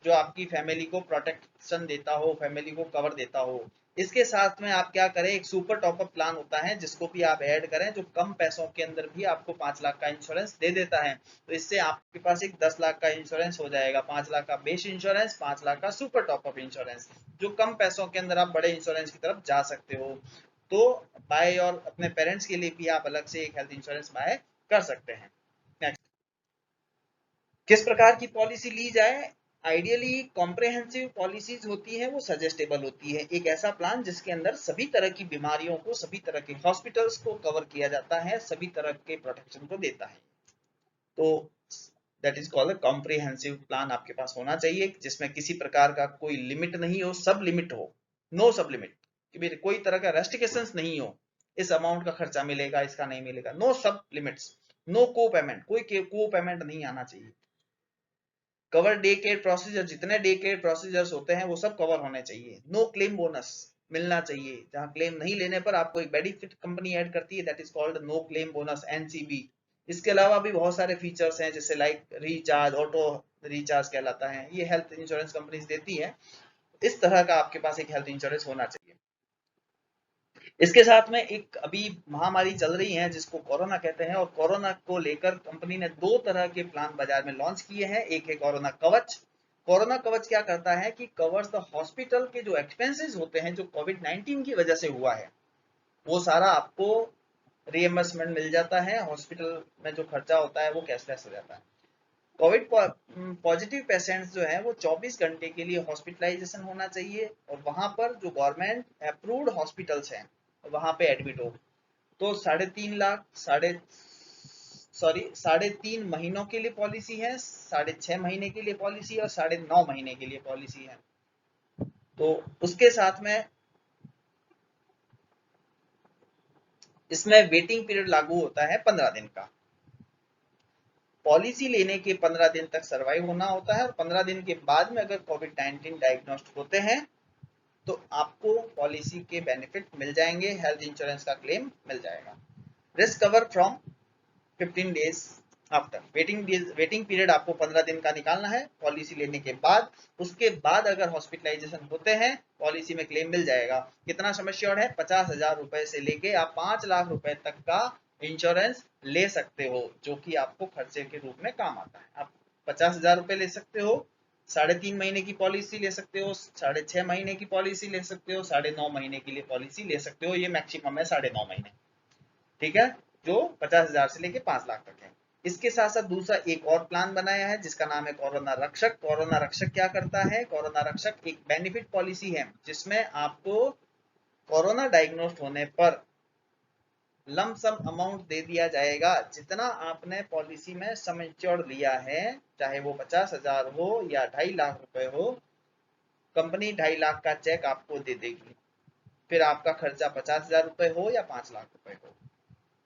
जो आपकी फैमिली को प्रोटेक्शन देता हो, फैमिली को कवर देता हो। इसके साथ में आप क्या करें, एक सुपर टॉपअप प्लान होता है जिसको भी आप ऐड करें, जो कम पैसों के अंदर भी आपको 5 लाख का इंश्योरेंस दे देता है। तो इससे आपके पास एक 10 लाख का इंश्योरेंस हो जाएगा, 5 लाख का बेस इंश्योरेंस, 5 लाख का सुपर टॉपअप इंश्योरेंस, जो कम पैसों के अंदर आप बड़े इंश्योरेंस की तरफ जा सकते हो। तो बाय और अपने पेरेंट्स के लिए भी आप अलग से एक हेल्थ इंश्योरेंस बाय कर सकते हैं। नेक्स्ट, किस प्रकार की पॉलिसी ली जाए? आइडियली कॉम्प्रिहेंसिव पॉलिसीज होती है वो सजेस्टेबल होती है, एक ऐसा प्लान जिसके अंदर सभी तरह की बीमारियों को, सभी तरह के हॉस्पिटल्स को कवर किया जाता है, सभी तरह के प्रोटेक्शन को देता है। तो that is called comprehensive plan आपके पास होना चाहिए, जिसमें किसी प्रकार का कोई लिमिट नहीं हो, सब लिमिट हो, नो सब लिमिट, कि मेरे कोई तरह का रेस्ट्रिक्शंस नहीं हो, इस अमाउंट का खर्चा मिलेगा, इसका नहीं मिलेगा, नो सब लिमिट्स। नो को पेमेंट, कोई को पेमेंट नहीं आना चाहिए। कवर डे केयर प्रोसीजर, जितने डे केयर प्रोसीजर्स होते हैं वो सब कवर होने चाहिए। नो क्लेम बोनस मिलना चाहिए, जहां क्लेम नहीं लेने पर आपको एक बेनिफिट कंपनी ऐड करती है, that is called no claim bonus, NCB. इसके अलावा भी बहुत सारे फीचर्स हैं, जैसे लाइक रिचार्ज, ऑटो रिचार्ज कहलाता है, ये हेल्थ इंश्योरेंस कंपनीज देती है। इस तरह का आपके पास एक हेल्थ इंश्योरेंस होना चाहिए। इसके साथ में एक अभी महामारी चल रही है जिसको कोरोना कहते हैं, और कोरोना को लेकर कंपनी ने 2 तरह के प्लान बाजार में लॉन्च किए हैं। एक है कोरोना कवच। कोरोना कवच क्या करता है कि कवर्स द हॉस्पिटल के जो एक्सपेंसेस होते हैं जो कोविड-19 की वजह से हुआ है, वो सारा आपको रिएम्बर्समेंट मिल जाता है। हॉस्पिटल में जो खर्चा होता है वो कैशलेस हो जाता है। कोविड पॉजिटिव पेशेंट्स जो है वो 24 घंटे के लिए हॉस्पिटलाइजेशन होना चाहिए, और वहां पर जो गवर्नमेंट अप्रूव्ड हॉस्पिटल्स हैं वहां पे एडमिट हो। तो 3.5 लाख, 3.5 महीनों के लिए पॉलिसी है, 6.5 महीने के लिए पॉलिसी है, और 9.5 महीने के लिए पॉलिसी है। तो उसके साथ में इसमें वेटिंग पीरियड लागू होता है 15 दिन का। पॉलिसी लेने के 15 दिन तक सर्वाइव होना होता है, और 15 दिन के बाद में अगर कोविड-19 डायग्नोस्ड होते हैं तो आपको पॉलिसी के बेनिफिट मिल जाएंगे, हेल्थ इंश्योरेंस का क्लेम मिल जाएगा। Risk cover from 15 days after. Waiting period आपको 15 दिन का निकालना है पॉलिसी लेने के बाद। उसके बाद अगर हॉस्पिटलाइजेशन होते हैं पॉलिसी में क्लेम मिल जाएगा। कितना सम एश्योर्ड है? 50,000 रुपए से लेके आप 5 लाख रुपए तक का इंश्योरेंस ले सकते हो, जो कि आपको खर्चे के रूप में काम आता है। आप 50,000 रुपए ले सकते हो, 3.5 महीने की पॉलिसी ले सकते हो, 6.5 महीने की पॉलिसी ले सकते हो, 9.5 महीने के लिए पॉलिसी ले सकते हो। ये मैक्सिमम है 9.5 महीने, ठीक है, जो 50,000 से लेके 5 लाख तक है। इसके साथ साथ दूसरा एक और प्लान बनाया है जिसका नाम है कोरोना रक्षक। कोरोना रक्षक क्या करता है? कोरोना रक्षक एक बेनिफिट पॉलिसी है जिसमें आपको कोरोना डायग्नोस्ड होने पर लमसम अमाउंट दे दिया जाएगा। जितना आपने पॉलिसी में सम इंश्योर्ड लिया है, चाहे वो 50,000 हो या 2.5 लाख रुपए हो, कंपनी 2.5 लाख का चेक आपको दे देगी। फिर आपका खर्चा 50,000 रुपए हो या 5 लाख रुपए हो।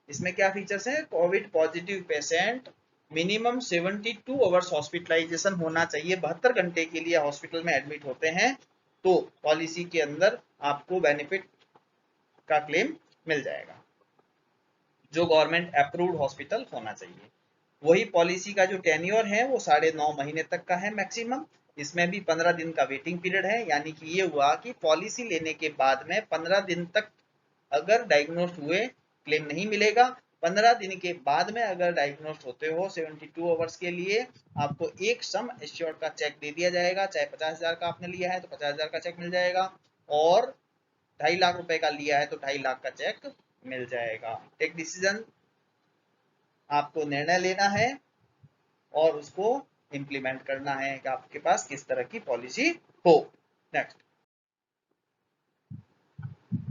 इसमें क्या फीचर्स हैं? Covid positive patient minimum 72 hours hospitalization होना चाहिए, 72 घंटे के लिए हॉस्पिटल में एडमिट होते हैं तो पॉलिसी के अंदर आपको बेनिफिट का क्लेम मिल जाएगा। जो गवर्नमेंट अप्रूव्ड हॉस्पिटल होना चाहिए। वही पॉलिसी का जो टेन्योर है वो 9.5 महीने तक का है मैक्सिमम। इसमें भी 15 दिन का वेटिंग पीरियड है, यानी कि ये हुआ कि पॉलिसी लेने के बाद में 15 दिन तक अगर डायग्नोस्ड हुए क्लेम नहीं मिलेगा। 15 दिन के बाद में अगर डायग्नोस्ड होते हो 72 आवर्स के लिए, आपको एक सम एश्योर्ड का चेक दे दिया जाएगा। चाहे 50,000 का आपने लिया है तो 50,000 का चेक मिल जाएगा, और 2.5 लाख रुपए का लिया है तो 2.5 लाख का चेक मिल जाएगा। टेक डिसीजन, आपको निर्णय लेना है और उसको इम्प्लीमेंट करना है कि आपके पास किस तरह की पॉलिसी हो। नेक्स्ट,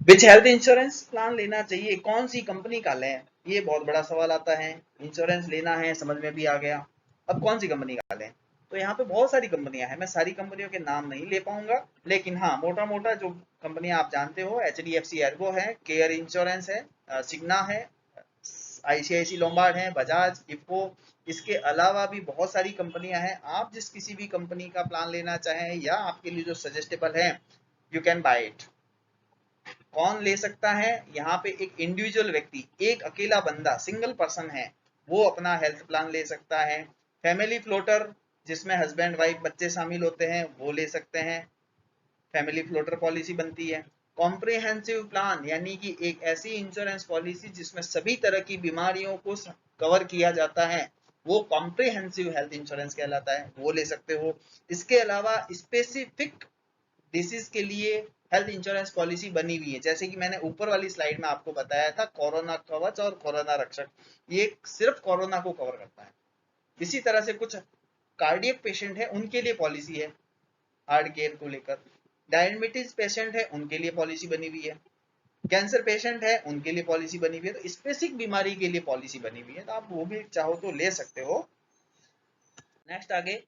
विच हेल्थ इंश्योरेंस प्लान लेना चाहिए, कौन सी कंपनी का लें? ये बहुत बड़ा सवाल आता है। इंश्योरेंस लेना है, समझ में भी आ गया, अब कौन सी कंपनी का लें? तो यहाँ पे बहुत सारी कंपनियां हैं, मैं सारी कंपनियों के नाम नहीं ले पाऊंगा, लेकिन हाँ मोटा मोटा जो कंपनियां आप जानते हो, HDFC एर्गो है, केयर इंश्योरेंस है, सिग्ना है, ICICI लोम्बार्ड है, बजाज, इफ्को। इसके अलावा भी बहुत सारी कंपनियां हैं। आप जिस किसी भी कंपनी का प्लान लेना चाहें या आपके लिए जो सजेस्टेबल है, यू कैन बाय इट। कौन ले सकता है? यहाँ पे एक इंडिविजुअल व्यक्ति, एक अकेला बंदा, सिंगल पर्सन है, वो अपना हेल्थ प्लान ले सकता है। फैमिली फ्लोटर, जिसमें हस्बैंड वाइफ बच्चे शामिल होते हैं, वो ले सकते हैं, फैमिली फ्लोटर पॉलिसी बनती है। कॉम्प्रिहेंसिव प्लान, यानी कि एक ऐसी इंश्योरेंस पॉलिसी जिसमें सभी तरह की बीमारियों को कवर किया जाता है, वो कॉम्प्रिहेंसिव हेल्थ इंश्योरेंस कहलाता है, वो ले सकते हो। इसके अलावा स्पेसिफिक डिसीज के लिए हेल्थ इंश्योरेंस पॉलिसी बनी हुई है, जैसे कि मैंने ऊपर वाली स्लाइड में आपको बताया था, कोरोना कवच और कोरोना रक्षक, ये सिर्फ कोरोना को कवर करता है। इसी तरह से कुछ कार्डियक पेशेंट है उनके लिए पॉलिसी है, हार्ट केयर को लेकर। डायबिटीज पेशेंट है उनके लिए पॉलिसी बनी हुई है, कैंसर पेशेंट है उनके लिए पॉलिसी बनी हुई है। तो स्पेसिफिक बीमारी के लिए पॉलिसी बनी हुई है, तो आप वो भी चाहो तो ले सकते हो। नेक्स्ट आगे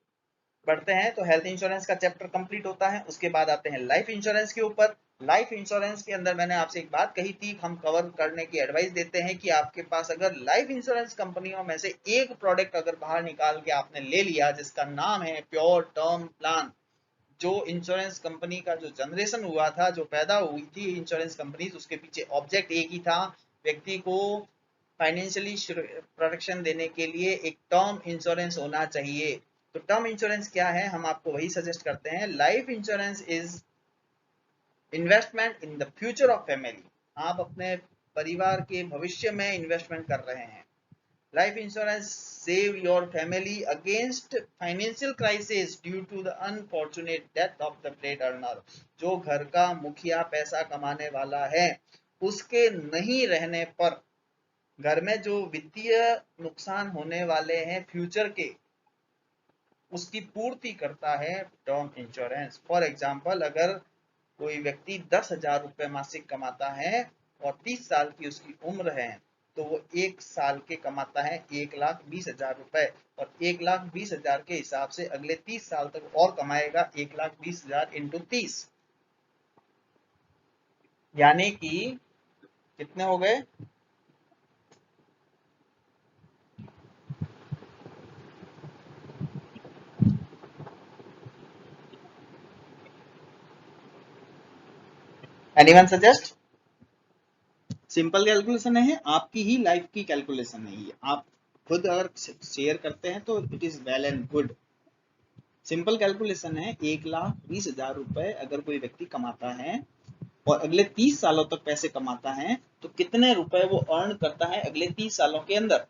बढ़ते हैं, तो हेल्थ इंश्योरेंस का चैप्टर कंप्लीट होता है। उसके बाद आते हैं लाइफ इंश्योरेंस के ऊपर। लाइफ इंश्योरेंस के अंदर मैंने आपसे एक बात कही थी, हम कवर करने की एडवाइस देते हैं कि आपके पास अगर लाइफ इंश्योरेंस कंपनियों में से एक प्रोडक्ट अगर बाहर निकाल के आपने ले लिया जिसका नाम है प्योर टर्म प्लान, जो इंश्योरेंस कंपनी का जो जनरेशन हुआ था, जो पैदा हुई थी इंश्योरेंस कंपनी, उसके पीछे ऑब्जेक्ट एक ही था, व्यक्ति को फाइनेंशियली प्रोटेक्शन देने के लिए एक टर्म इंश्योरेंस होना चाहिए। तो टर्म इंश्योरेंस क्या है, हम आपको वही सजेस्ट करते हैं। Life insurance is investment in the future of family. आप अपने परिवार के भविष्य में इन्वेस्टमेंट कर रहे हैं। Life insurance save your family against financial crisis due to the unfortunate death of the bread earner. जो घर का मुखिया पैसा कमाने वाला है, उसके नहीं रहने पर घर में जो वित्तीय नुकसान होने वाले हैं फ्यूचर के, उसकी पूर्ति करता है टर्म इंश्योरेंस। फॉर एग्जाम्पल, अगर कोई व्यक्ति 10,000 रुपए मासिक कमाता है और 30 साल की उसकी उम्र है, तो वो एक साल के कमाता है 1,20,000 रुपए, और 1,20,000 के हिसाब से अगले 30 साल तक और कमाएगा 1,20,000 इंटू 30, यानी कि कितने हो गए? Anyone suggest? सिंपल कैलकुलेशन है, आपकी ही लाइफ की कैलकुलेशन है ये। आप खुद अगर शेयर करते हैं तो it is well and good. Simple calculation है, 1,20,000 रुपए अगर कोई व्यक्ति कमाता है और अगले 30 सालों तक पैसे कमाता है, तो कितने रुपए वो अर्न करता है अगले 30 सालों के अंदर?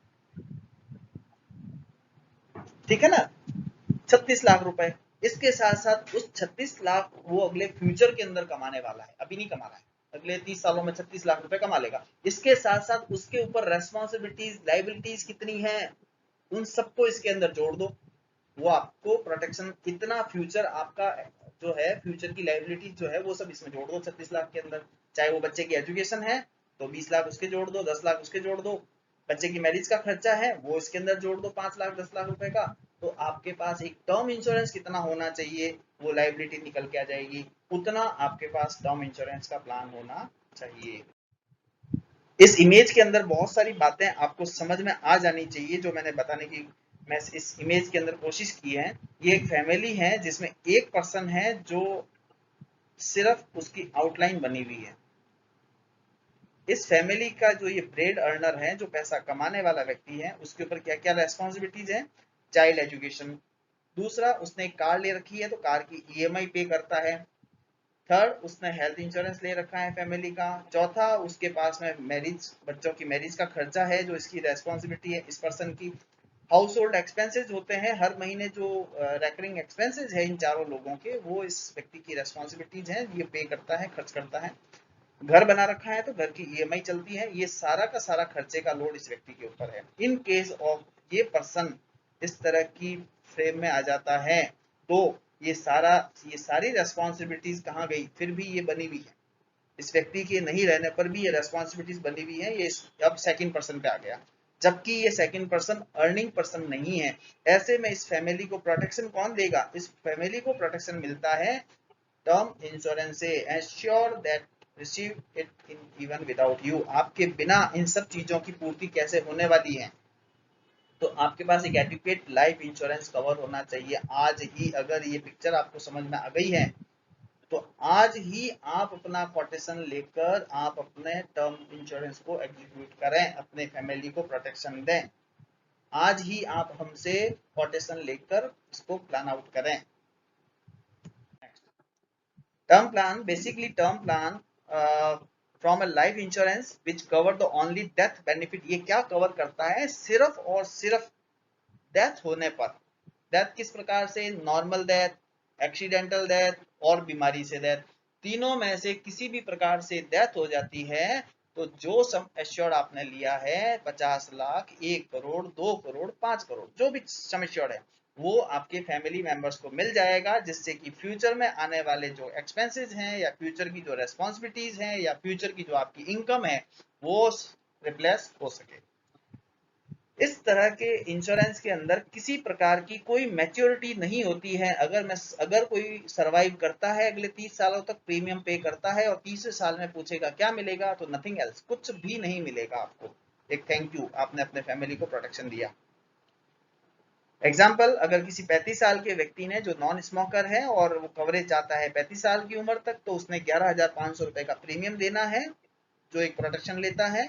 ठीक है ना, 36 लाख रुपए। इसके साथ साथ उस 36 लाख वो अगले फ्यूचर के अंदर कमाने वाला है, अभी नहीं कमा रहा है, अगले 30 सालों में 36 लाख रुपए कमा लेगा। इसके साथ साथ उसके ऊपर रेस्पॉन्सिबिलिटीज, लाइबिलिटीज कितनी है, उन सबको इसके अंदर जोड़ दो। वो आपको प्रोटेक्शन, इतना फ्यूचर आपका जो है, फ्यूचर की लाइबिलिटी जो है, वो सब इसमें जोड़ दो 36 लाख के अंदर। चाहे वो बच्चे की एजुकेशन है तो 20 लाख उसके जोड़ दो, 10 लाख उसके जोड़ दो। बच्चे की मैरिज का खर्चा है वो इसके अंदर जोड़ दो 5 लाख 10 लाख रुपए का। तो आपके पास एक टर्म इंश्योरेंस कितना होना चाहिए, वो लाइबिलिटी निकल के आ जाएगी, उतना आपके पास टर्म इंश्योरेंस का प्लान होना चाहिए। इस इमेज के अंदर बहुत सारी बातें आपको समझ में आ जानी चाहिए जो मैंने बताने की मैं इस इमेज के अंदर कोशिश की है। ये एक फैमिली है जिसमें एक पर्सन है जो सिर्फ उसकी आउटलाइन बनी हुई है। इस फैमिली का जो ये ब्रेड अर्नर है, जो पैसा कमाने वाला व्यक्ति है, उसके ऊपर क्या क्या रेस्पॉन्सिबिलिटीज है? Child education. दूसरा, उसने एक कार ले रखी है तो कार की ईएमआई पे करता है। थर्ड, उसने हेल्थ इंश्योरेंस ले रखा है फैमिली का। चौथा, उसके पास में मैरिज, बच्चों की मैरिज का खर्चा है जो इसकी रेस्पॉन्सिबिलिटी है इस पर्सन की। हाउस होल्ड एक्सपेंसेज होते हैं हर महीने, जो रेकरिंग एक्सपेंसेज है इन चारों लोगों के, वो इस व्यक्ति की रेस्पॉन्सिबिलिटीज है, ये पे करता है, खर्च करता है। घर बना रखा है तो घर की ईएमआई चलती है, ये सारा का सारा खर्चे का लोड इस व्यक्ति के ऊपर है। इन केस ऑफ ये पर्सन इस तरह की फ्रेम में आ जाता है, तो ये सारी रेस्पॉन्सिबिलिटीज कहाँ गई? फिर भी ये बनी हुई है, इस व्यक्ति के नहीं रहने पर भी ये रेस्पॉन्सिबिलिटीज बनी हुई है। ये अब सेकंड पर्सन पे आ गया, जबकि ये सेकंड पर्सन अर्निंग पर्सन नहीं है। ऐसे में इस फैमिली को प्रोटेक्शन कौन देगा? इस फैमिली को प्रोटेक्शन मिलता है टर्म इंश्योरेंस से। Assure that receive it in even without you. आपके बिना इन सब चीजों की पूर्ति कैसे होने वाली है? तो आपके पास एक एडुकेट लाइफ इंश्योरेंस कवर होना चाहिए आज ही। अगर ये पिक्चर आपको समझ में आ गई है तो आज ही आप अपना कोटेशन लेकर आप अपने टर्म इंश्योरेंस को एग्जीक्यूट करें, अपने फैमिली को प्रोटेक्शन दें। आज ही आप हमसे कोटेशन लेकर इसको प्लान आउट करें। Term plan, basically term plan from a life insurance which cover the only death benefit. ये क्या कवर करता है? सिर्फ और सिर्फ डेथ होने पर। डेथ किस प्रकार से? नॉर्मल डेथ, एक्सीडेंटल डेथ और बीमारी से डेथ। तीनों में से किसी भी प्रकार से डेथ हो जाती है तो जो सम एश्योर्ड आपने लिया है, 50 लाख, 1 करोड़, 2 करोड़, 5 करोड़, जो भी सम एश्योर्ड है, वो आपके फैमिली मेंबर्स को मिल जाएगा, जिससे कि फ्यूचर में आने वाले जो एक्सपेंसेस हैं या फ्यूचर की जो रेस्पॉन्सिबिलिटीज हैं या फ्यूचर की जो आपकी इनकम है वो रिप्लेस हो सके। इस तरह के इंश्योरेंस के अंदर किसी प्रकार की कोई मैच्योरिटी नहीं होती है। अगर कोई सरवाइव करता है अगले 30 सालों तक, प्रीमियम पे करता है और 30वें साल में पूछेगा क्या मिलेगा, तो नथिंग एल्स, कुछ भी नहीं मिलेगा आपको। एक थैंक यू, आपने अपने फैमिली को प्रोटेक्शन दिया। एग्जाम्पल, अगर किसी 35 साल के व्यक्ति ने जो नॉन स्मोकर है और वो कवरेज चाहता है 35 साल की उम्र तक, तो उसने 11,500 रुपए का प्रीमियम देना है, जो एक प्रोटेक्शन लेता है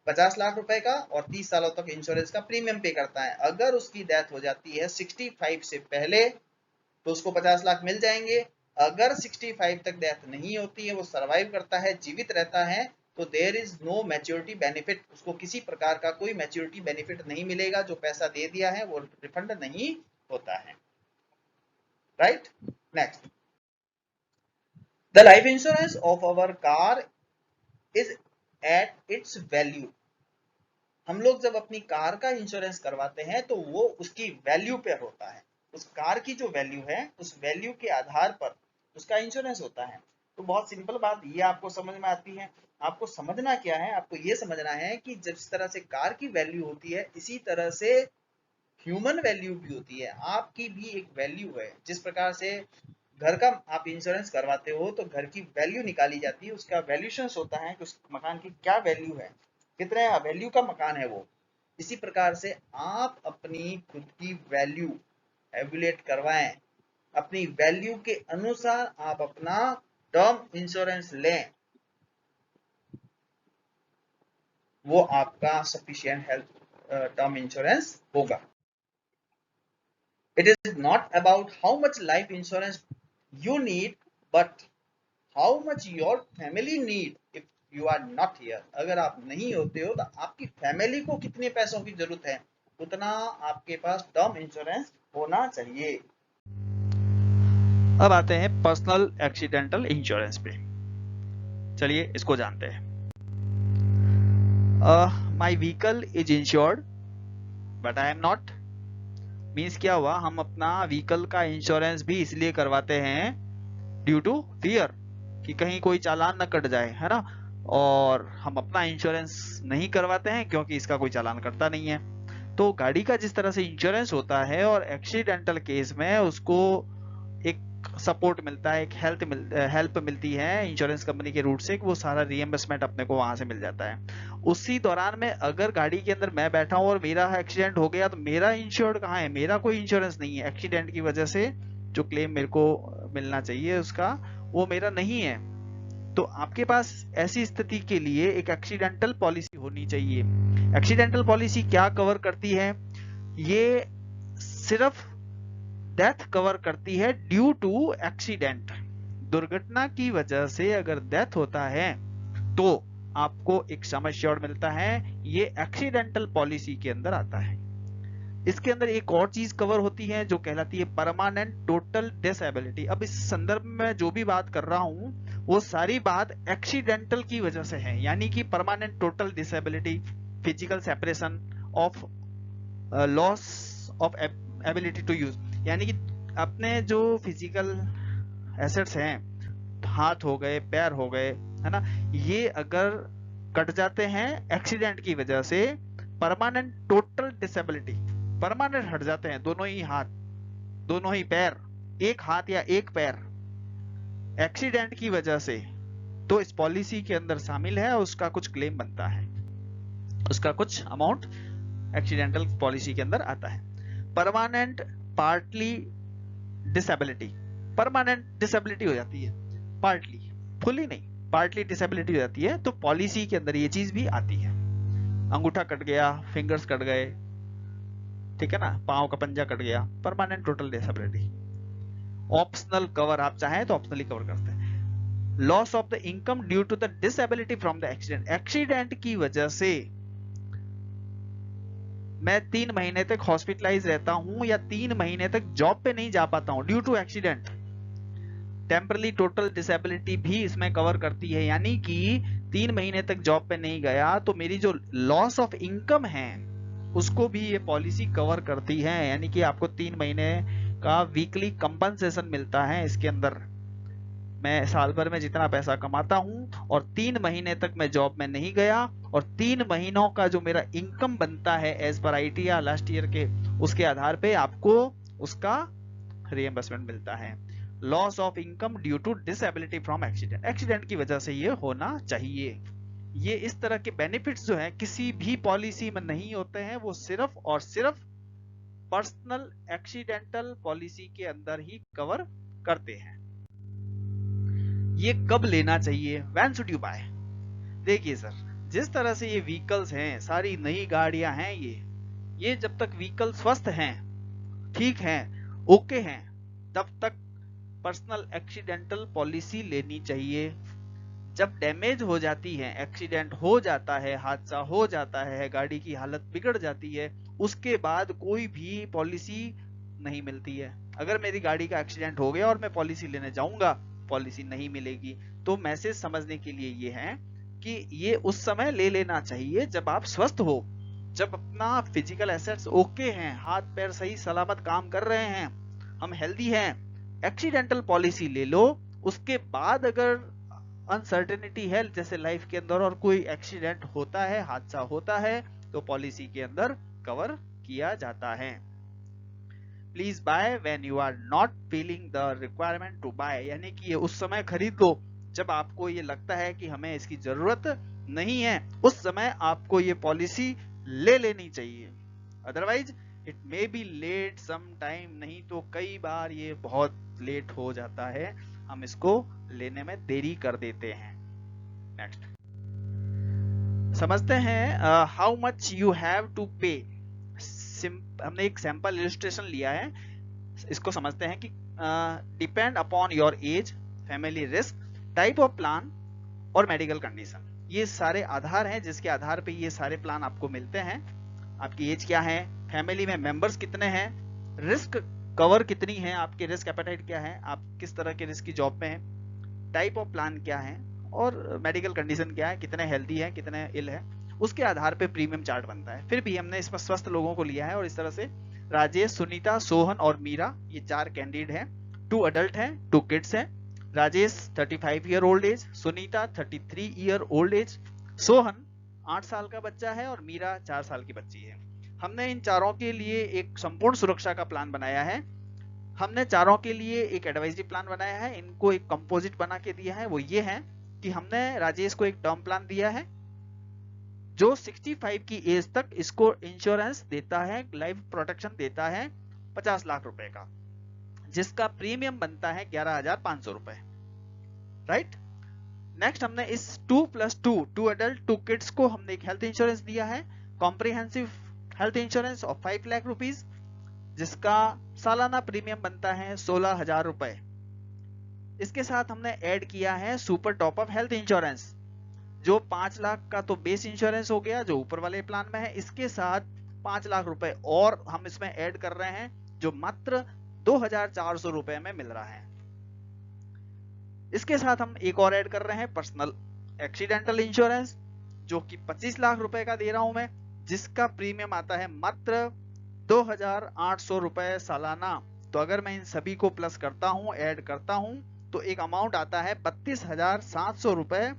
50 लाख रुपए का, और 30 सालों तक इंश्योरेंस का प्रीमियम पे करता है। अगर उसकी डेथ हो जाती है 65 से पहले, तो उसको 50 लाख मिल जाएंगे। अगर 65 तक डेथ नहीं होती है, वो सरवाइव करता है, जीवित रहता है, तो there is no maturity benefit, उसको किसी प्रकार का कोई मैच्योरिटी बेनिफिट नहीं मिलेगा। जो पैसा दे दिया है वो रिफंड नहीं होता है। Right, next, the life insurance of our car is at its value. हम लोग जब अपनी कार का इंश्योरेंस करवाते हैं तो वो उसकी वैल्यू पे होता है। उस कार की जो वैल्यू है, उस वैल्यू के आधार पर उसका इंश्योरेंस होता है। तो बहुत सिंपल बात ये आपको समझ में आती है। आपको समझना क्या है, आपको ये समझना है कि जिस तरह से कार की वैल्यू होती है, इसी तरह से ह्यूमन वैल्यू भी होती है। आपकी भी एक वैल्यू है। जिस प्रकार से घर का आप इंश्योरेंस करवाते हो तो घर की वैल्यू निकाली जाती है, उसका वैल्यूशन होता है कि उस मकान की क्या वैल्यू है, कितने वैल्यू का मकान है वो। इसी प्रकार से आप अपनी खुद की वैल्यू एवेल्यूएट करवाएं। अपनी वैल्यू के अनुसार आप अपना टर्म इंश्योरेंस लें, वो आपका सफिशिएंट हेल्थ टर्म इंश्योरेंस होगा। It is not about how much life insurance you need, but how much your family need if you are not here. अगर आप नहीं होते हो तो आपकी फैमिली को कितने पैसों की जरूरत है, उतना आपके पास टर्म इंश्योरेंस होना चाहिए। अब आते हैं पर्सनल एक्सीडेंटल इंश्योरेंस पे। चलिए इसको जानते हैं। My vehicle is insured but I am not. Means क्या हुआ, हम अपना व्हीकल का इंश्योरेंस भी इसलिए करवाते हैं ड्यू टू फियर कि कहीं कोई चालान न कट जाए, है ना। और हम अपना इंश्योरेंस नहीं करवाते हैं क्योंकि इसका कोई चालान कटता नहीं है। तो गाड़ी का जिस तरह से इंश्योरेंस होता है और एक्सीडेंटल केस में उसको एक सपोर्ट मिलता है, एक हेल्प मिलती है इंश्योरेंस कंपनी के रूट से, कि वो सारा रिएम्बर्समेंट अपने को वहां से मिल जाता है। उसी दौरान में अगर गाड़ी के अंदर मैं बैठा हूं और मेरा एक्सीडेंट हो गया, तो मेरा इंश्योर्ड कहाँ है, मेरा कोई इंश्योरेंस नहीं है। एक्सीडेंट की वजह से जो क्लेम मेरे को मिलना चाहिए उसका, वो मेरा नहीं है। तो आपके पास ऐसी स्थिति के लिए एक एक्सीडेंटल पॉलिसी होनी चाहिए। एक्सीडेंटल पॉलिसी क्या कवर करती है, ये सिर्फ डेथ कवर करती है ड्यू टू एक्सीडेंट। दुर्घटना की वजह से अगर डेथ होता है तो आपको एक सम एश्योर्ड मिलता है, ये एक्सीडेंटल पॉलिसी के अंदर आता है। इसके अंदर एक और चीज कवर होती है जो कहलाती है परमानेंट टोटल डिसेबिलिटी। अब इस संदर्भ में जो भी बात कर रहा हूं वो सारी बात एक्सीडेंटल की वजह से है, यानी कि permanent total disability, physical separation of, loss of ability to use, यानी कि अपने जो फिजिकल एसेट्स हैं, हाथ हो गए, पैर हो गए, है ना, ये अगर कट जाते हैं एक्सीडेंट की वजह से, परमानेंट टोटल डिसेबिलिटी, परमानेंट हट जाते हैं दोनों ही हाथ, दोनों ही पैर, एक हाथ या एक पैर एक्सीडेंट की वजह से, तो इस पॉलिसी के अंदर शामिल है, उसका कुछ क्लेम बनता है, उसका कुछ अमाउंट एक्सीडेंटल पॉलिसी के अंदर आता है। Permanent partly disability, permanent disability हो जाती है, पार्टली, फुली नहीं, पार्टली डिसेबिलिटी हो जाती है, तो पॉलिसी के अंदर ये चीज भी आती है। अंगूठा कट गया, फिंगर्स कट गए, ठीक है ना, पांव का पंजा कट गया, permanent total disability. Optional cover, आप चाहें तो ऑप्शनली कवर करते हैं। Loss of the income due to the disability from the accident, accident की वजह से मैं 3 महीने तक हॉस्पिटलाइज रहता हूं या 3 महीने तक जॉब पे नहीं जा पाता हूं due to accident, temporary total disability भी इसमें कवर करती है। यानी कि 3 महीने तक जॉब पे नहीं गया तो मेरी जो लॉस ऑफ इनकम है उसको भी ये पॉलिसी कवर करती है, यानी कि आपको 3 महीने का वीकली कंपनसेशन मिलता है इसके अंदर। मैं साल भर में जितना पैसा कमाता हूं और 3 महीने तक मैं जॉब में नहीं गया और 3 महीनों का जो मेरा इनकम बनता है एज पर आईटी या लास्ट ईयर के, उसके आधार पे आपको उसका रिएम्बर्समेंट मिलता है। Loss of income due to disability from accident, accident की वजह से ये होना चाहिए। ये इस तरह के बेनिफिट्स जो है किसी भी पॉलिसी में नहीं होते हैं, वो सिर्फ और सिर्फ पर्सनल एक्सीडेंटल पॉलिसी के अंदर ही कवर करते हैं। ये कब लेना चाहिए, व्हेन शुड यू बाय? देखिए सर, जिस तरह से ये व्हीकल्स हैं, सारी नई गाड़ियां हैं, ये जब तक व्हीकल स्वस्थ हैं, ठीक हैं, ओके हैं, तब तक पर्सनल एक्सीडेंटल पॉलिसी लेनी चाहिए। जब डैमेज हो जाती है, एक्सीडेंट हो जाता है, हादसा हो जाता है, गाड़ी की हालत बिगड़ जाती है, उसके बाद कोई भी पॉलिसी नहीं मिलती है। अगर मेरी गाड़ी का एक्सीडेंट हो गया और मैं पॉलिसी लेने जाऊंगा, पॉलिसी नहीं मिलेगी। तो मैसेज समझने के लिए ये है कि ये उस समय ले लेना चाहिए जब आप स्वस्थ हो, जब अपना फिजिकल एसेट्स ओके हैं, हाथ पैर सही सलामत काम कर रहे हैं, हम हेल्दी हैं, एक्सीडेंटल पॉलिसी ले लो। उसके बाद अगर अनसर्टेनिटी है जैसे लाइफ के अंदर और कोई एक्सीडेंट होता है, हादसा होता है, तो पॉलिसी के अंदर कवर किया जाता है। Please buy when you are not feeling the requirement to buy, यानी कि ये उस समय खरीद लो जब आपको ये लगता है कि हमें इसकी जरूरत नहीं है, उस समय आपको ये पॉलिसी ले लेनी चाहिए। Otherwise it may be late some time, नहीं तो कई बार ये बहुत लेट हो जाता है, हम इसको लेने में देरी कर देते हैं। नेक्स्ट समझते हैं how much you have to pay. हमने एक सैंपल इलस्ट्रेशन लिया है, इसको समझते हैं कि depend upon your age, family risk, type of plan और मेडिकल कंडीशन, ये सारे आधार हैं जिसके आधार पे ये सारे प्लान आपको मिलते हैं। आपकी एज क्या है, फैमिली में मेंबर्स कितने हैं, रिस्क कवर कितनी है, आपके रिस्क एपेटाइट क्या है, आप किस तरह के रिस्क की जॉब में हैं, टाइप ऑफ प्लान क्या है और मेडिकल कंडीशन क्या है, कितने हेल्दी है, कितने इल है, उसके आधार पे प्रीमियम चार्ट बनता है। फिर भी हमने इसमें स्वस्थ लोगों को लिया है और इस तरह से राजेश, सुनीता, सोहन और मीरा, ये 4 कैंडिडेट हैं। 2 अडल्ट हैं, 2 किड्स हैं। Rajesh 35 year old age, Sunita 33 year old age, Sohan 8 साल का बच्चा है और मीरा 4 साल की बच्ची है। हमने इन चारों के लिए एक संपूर्ण सुरक्षा का प्लान बनाया है। हमने चारों के लिए एक एडवाइजरी प्लान बनाया है, इनको एक कंपोजिट बना के दिया है। वो ये है कि हमने राजेश को एक टर्म प्लान दिया है जो 65 की एज तक इसको इंश्योरेंस देता है, लाइफ प्रोटेक्शन देता है 50 लाख रुपए का, जिसका प्रीमियम बनता है 11,500 रुपए। राइट। नेक्स्ट हमने इस 2+2 अडल्ट 2 किड्स को हमने एक हेल्थ इंश्योरेंस दिया है, comprehensive health insurance of 5 lakh rupees, जिसका सालाना प्रीमियम बनता है 16,000 रुपए। इसके साथ हमने ऐड किया है super top up health insurance, जो 5 लाख का तो बेस इंश्योरेंस हो गया जो ऊपर वाले प्लान में है, इसके साथ 5 लाख रुपए और हम इसमें ऐड कर रहे हैं जो मात्र 2,400 रुपए में मिल रहा है। इसके साथ हम एक और ऐड कर रहे हैं पर्सनल एक्सीडेंटल इंश्योरेंस, जो कि 25 लाख रुपए का दे रहा हूं मैं, जिसका प्रीमियम आता है मात्र 2,800 रुपए सालाना। तो अगर मैं इन सभी को प्लस करता हूं, ऐड करता हूं, तो एक अमाउंट आता है 32,700 रुपए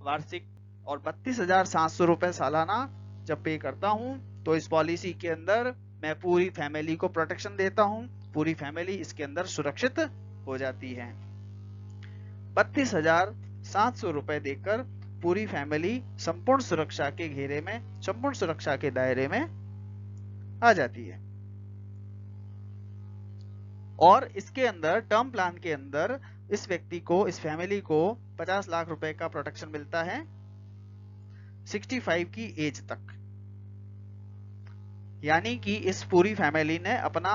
वार्षिक, और 32,700 रुपए सालाना जब पे करता हूं तो इस पॉलिसी के अंदर मैं पूरी फैमिली को प्रोटेक्शन देता हूं, पूरी फैमिली इसके अंदर सुरक्षित हो जाती है। 32,700 रुपए देकर पूरी फैमिली संपूर्ण सुरक्षा के घेरे में, संपूर्ण सुरक्षा के दायरे में आ जाती है। और इसके अंदर टर्म प्लान के अंदर इस व्यक्ति को, इस फैमिली को 50 लाख रुपए का प्रोटेक्शन मिलता है 65 की एज तक। यानी कि इस पूरी फैमिली ने अपना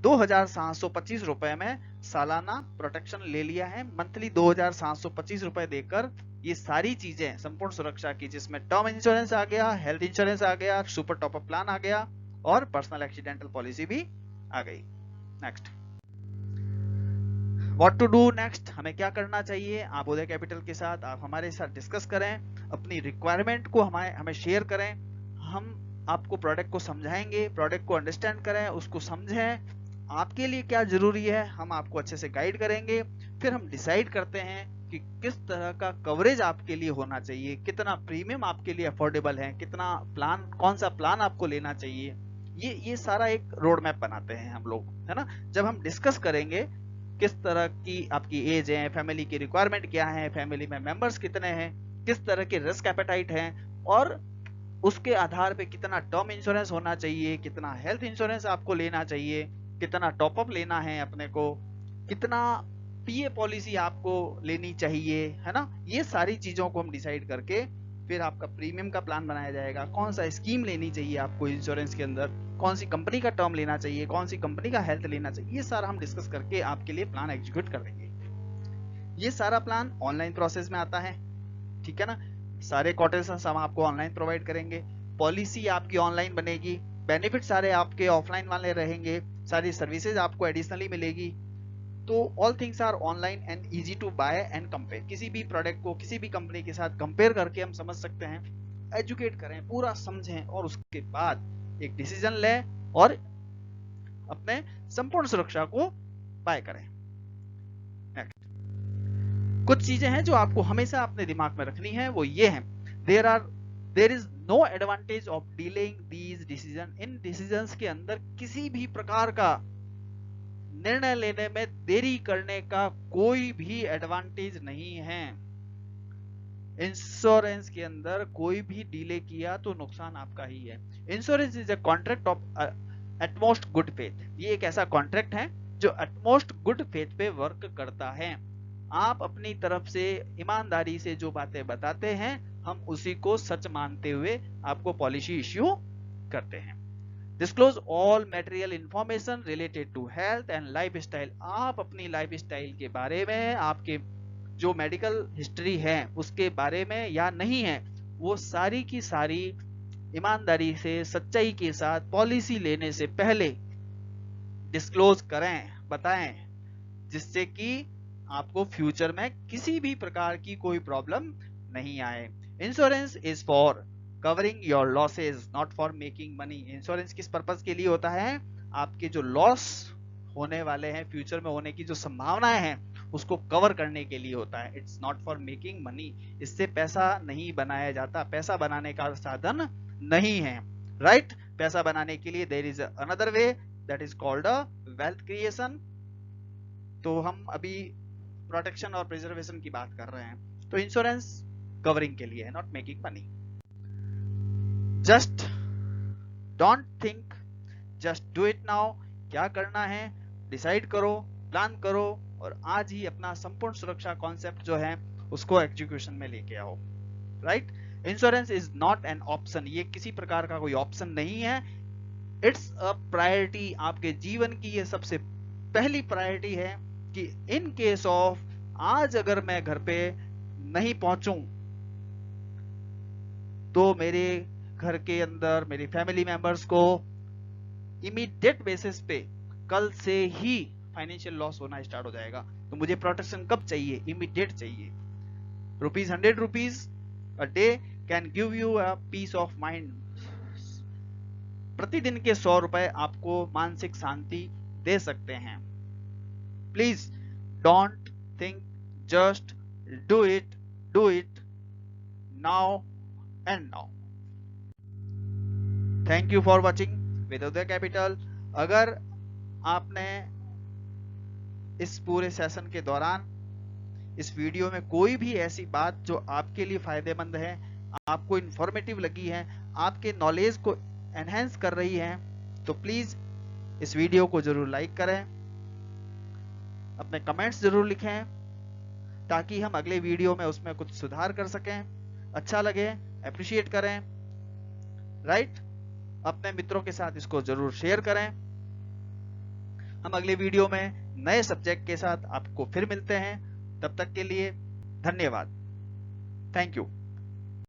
2,725 रुपए में सालाना प्रोटेक्शन ले लिया है। मंथली 2,725 रुपए देकर ये सारी चीजें संपूर्ण सुरक्षा की, जिसमें टर्म इंश्योरेंस आ गया, हेल्थ इंश्योरेंस आ गया, सुपर टॉप अप प्लान आ गया और पर्सनल एक्सीडेंटल पॉलिसी भी आ गई। Next, what to do next, हमें क्या करना चाहिए। आप उदय कैपिटल के साथ, आप हमारे साथ डिस्कस करें, अपनी रिक्वायरमेंट को हमें शेयर करें, हम आपको प्रोडक्ट को समझाएंगे, प्रोडक्ट को अंडरस्टैंड करें, उसको समझें, आपके लिए क्या जरूरी है हम आपको अच्छे से गाइड करेंगे, फिर हम डिसाइड करते हैं कि किस तरह का कवरेज आपके लिए होना चाहिए, कितना प्रीमियम आपके लिए अफोर्डेबल है, कितना प्लान, कौन सा प्लान आपको लेना चाहिए। ये सारा एक रोड मैप बनाते हैं हम लोग, है ना। जब हम डिस्कस करेंगे किस तरह की आपकी एज है, फैमिली की रिक्वायरमेंट क्या है, फैमिली में मेंबर्स कितने हैं, किस तरह के रिस्क एपेटाइट हैं, और उसके आधार पे कितना टर्म इंश्योरेंस होना चाहिए, कितना हेल्थ इंश्योरेंस आपको लेना चाहिए, कितना टॉपअप लेना है अपने को, कितना पीए पॉलिसी आपको लेनी चाहिए, है ना। ये सारी चीजों को हम डिसाइड करके फिर आपका प्रीमियम का प्लान बनाया जाएगा, कौन सा स्कीम लेनी चाहिए आपको इंश्योरेंस के अंदर, कौन सी कंपनी का टर्म लेना चाहिए, कौन सी कंपनी का हेल्थ लेना चाहिए। ये सारा हम डिस्कस करके आपके लिए प्लान एग्जीक्यूट कर देंगे। ये सारा प्लान ऑनलाइन प्रोसेस में आता है, ठीक है ना। सारे कोटेशंस हम आपको ऑनलाइन प्रोवाइड करेंगे, पॉलिसी आपकी ऑनलाइन बनेगी, बेनिफिट सारे आपके ऑफलाइन वाले रहेंगे, सारी सर्विसेज आपको एडिशनली मिलेगी। तो all things are online and easy to buy and compare. किसी भी प्रोडक्ट को किसी भी कंपनी के साथ कंपेयर करके हम समझ सकते हैं, एजुकेट करें, पूरा समझें और उसके बाद एक डिसीजन लें और अपने संपूर्ण सुरक्षा को बाय करें। कुछ चीजें हैं जो आपको हमेशा अपने दिमाग में रखनी है, वो ये हैं, there is no advantage of dealing these decision. इन डिसीजंस के अंदर किसी भी प्रकार का निर्णय लेने में देरी करने का कोई भी एडवांटेज नहीं है। इंश्योरेंस के अंदर कोई भी डिले किया तो नुकसान आपका ही है। Insurance is a contract of utmost good faith. ये एक ऐसा कॉन्ट्रैक्ट है जो एटमोस्ट गुड फेथ पे वर्क करता है। आप अपनी तरफ से ईमानदारी से जो बातें बताते हैं, हम उसी को सच मानते हुए आपको पॉलिसी इश्यू करते हैं। Disclose all material information related to health and lifestyle. आप अपनी लाइफस्टाइल के बारे में, आपके जो मेडिकल हिस्ट्री है उसके बारे में या नहीं है, वो सारी की सारी ईमानदारी से, सच्चाई के साथ पॉलिसी लेने से पहले डिस्क्लोज करें, बताएं, जिससे कि आपको फ्यूचर में किसी भी प्रकार की कोई प्रॉब्लम नहीं आए। Insurance is for covering your losses, not for making money. Insurance किस पर्पस के लिए होता है? आपके जो लॉस होने वाले हैं, फ्यूचर में होने की जो संभावनाएं हैं, उसको कवर करने के लिए होता है। It's not for making money. इससे पैसा नहीं बनाया जाता, पैसा बनाने का साधन नहीं है, राइट। पैसा बनाने के लिए there is another way, that is called a wealth creation. तो हम अभी प्रोटेक्शन और प्रिजर्वेशन की बात कर रहे हैं। तो इंश्योरेंस कवरिंग के लिए है, not making money. Just don't think, just do it now. क्या करना है, डिसाइड करो, प्लान करो और आज ही अपना संपूर्ण सुरक्षा कॉन्सेप्ट जो है उसको एग्जीक्यूशन में लेके आओ, right. Insurance is not an option. ये किसी प्रकार का कोई ऑप्शन नहीं है, इट्स अ प्रायोरिटी। आपके जीवन की ये सबसे पहली प्रायोरिटी है कि इन केस ऑफ आज अगर मैं घर पे नहीं पहुंचूं तो मेरे घर के अंदर मेरी फैमिली मेंबर्स को इमीडिएट बेसिस पे कल से ही फाइनेंशियल लॉस होना स्टार्ट हो जाएगा। तो मुझे प्रोटेक्शन कब चाहिए? इमीडिएट चाहिए। ₹100 a day can give you a peace of mind. प्रतिदिन के 100 रुपए आपको मानसिक शांति दे सकते हैं। Please don't think, just do it now and now. Thank you for watching with Uday capital. अगर आपने इस पूरे सेशन के दौरान इस वीडियो में कोई भी ऐसी बात जो आपके लिए फायदेमंद है, आपको इंफॉर्मेटिव लगी है, आपके नॉलेज को एनहेंस कर रही है, तो प्लीज इस वीडियो को जरूर लाइक करें, अपने कमेंट्स जरूर लिखें, ताकि हम अगले वीडियो में उसमें कुछ सुधार कर सकें। अच्छा लगे अप्रिशिएट करें, राइट। अपने मित्रों के साथ इसको जरूर शेयर करें। हम अगले वीडियो में नए सब्जेक्ट के साथ आपको फिर मिलते हैं। तब तक के लिए धन्यवाद। Thank you.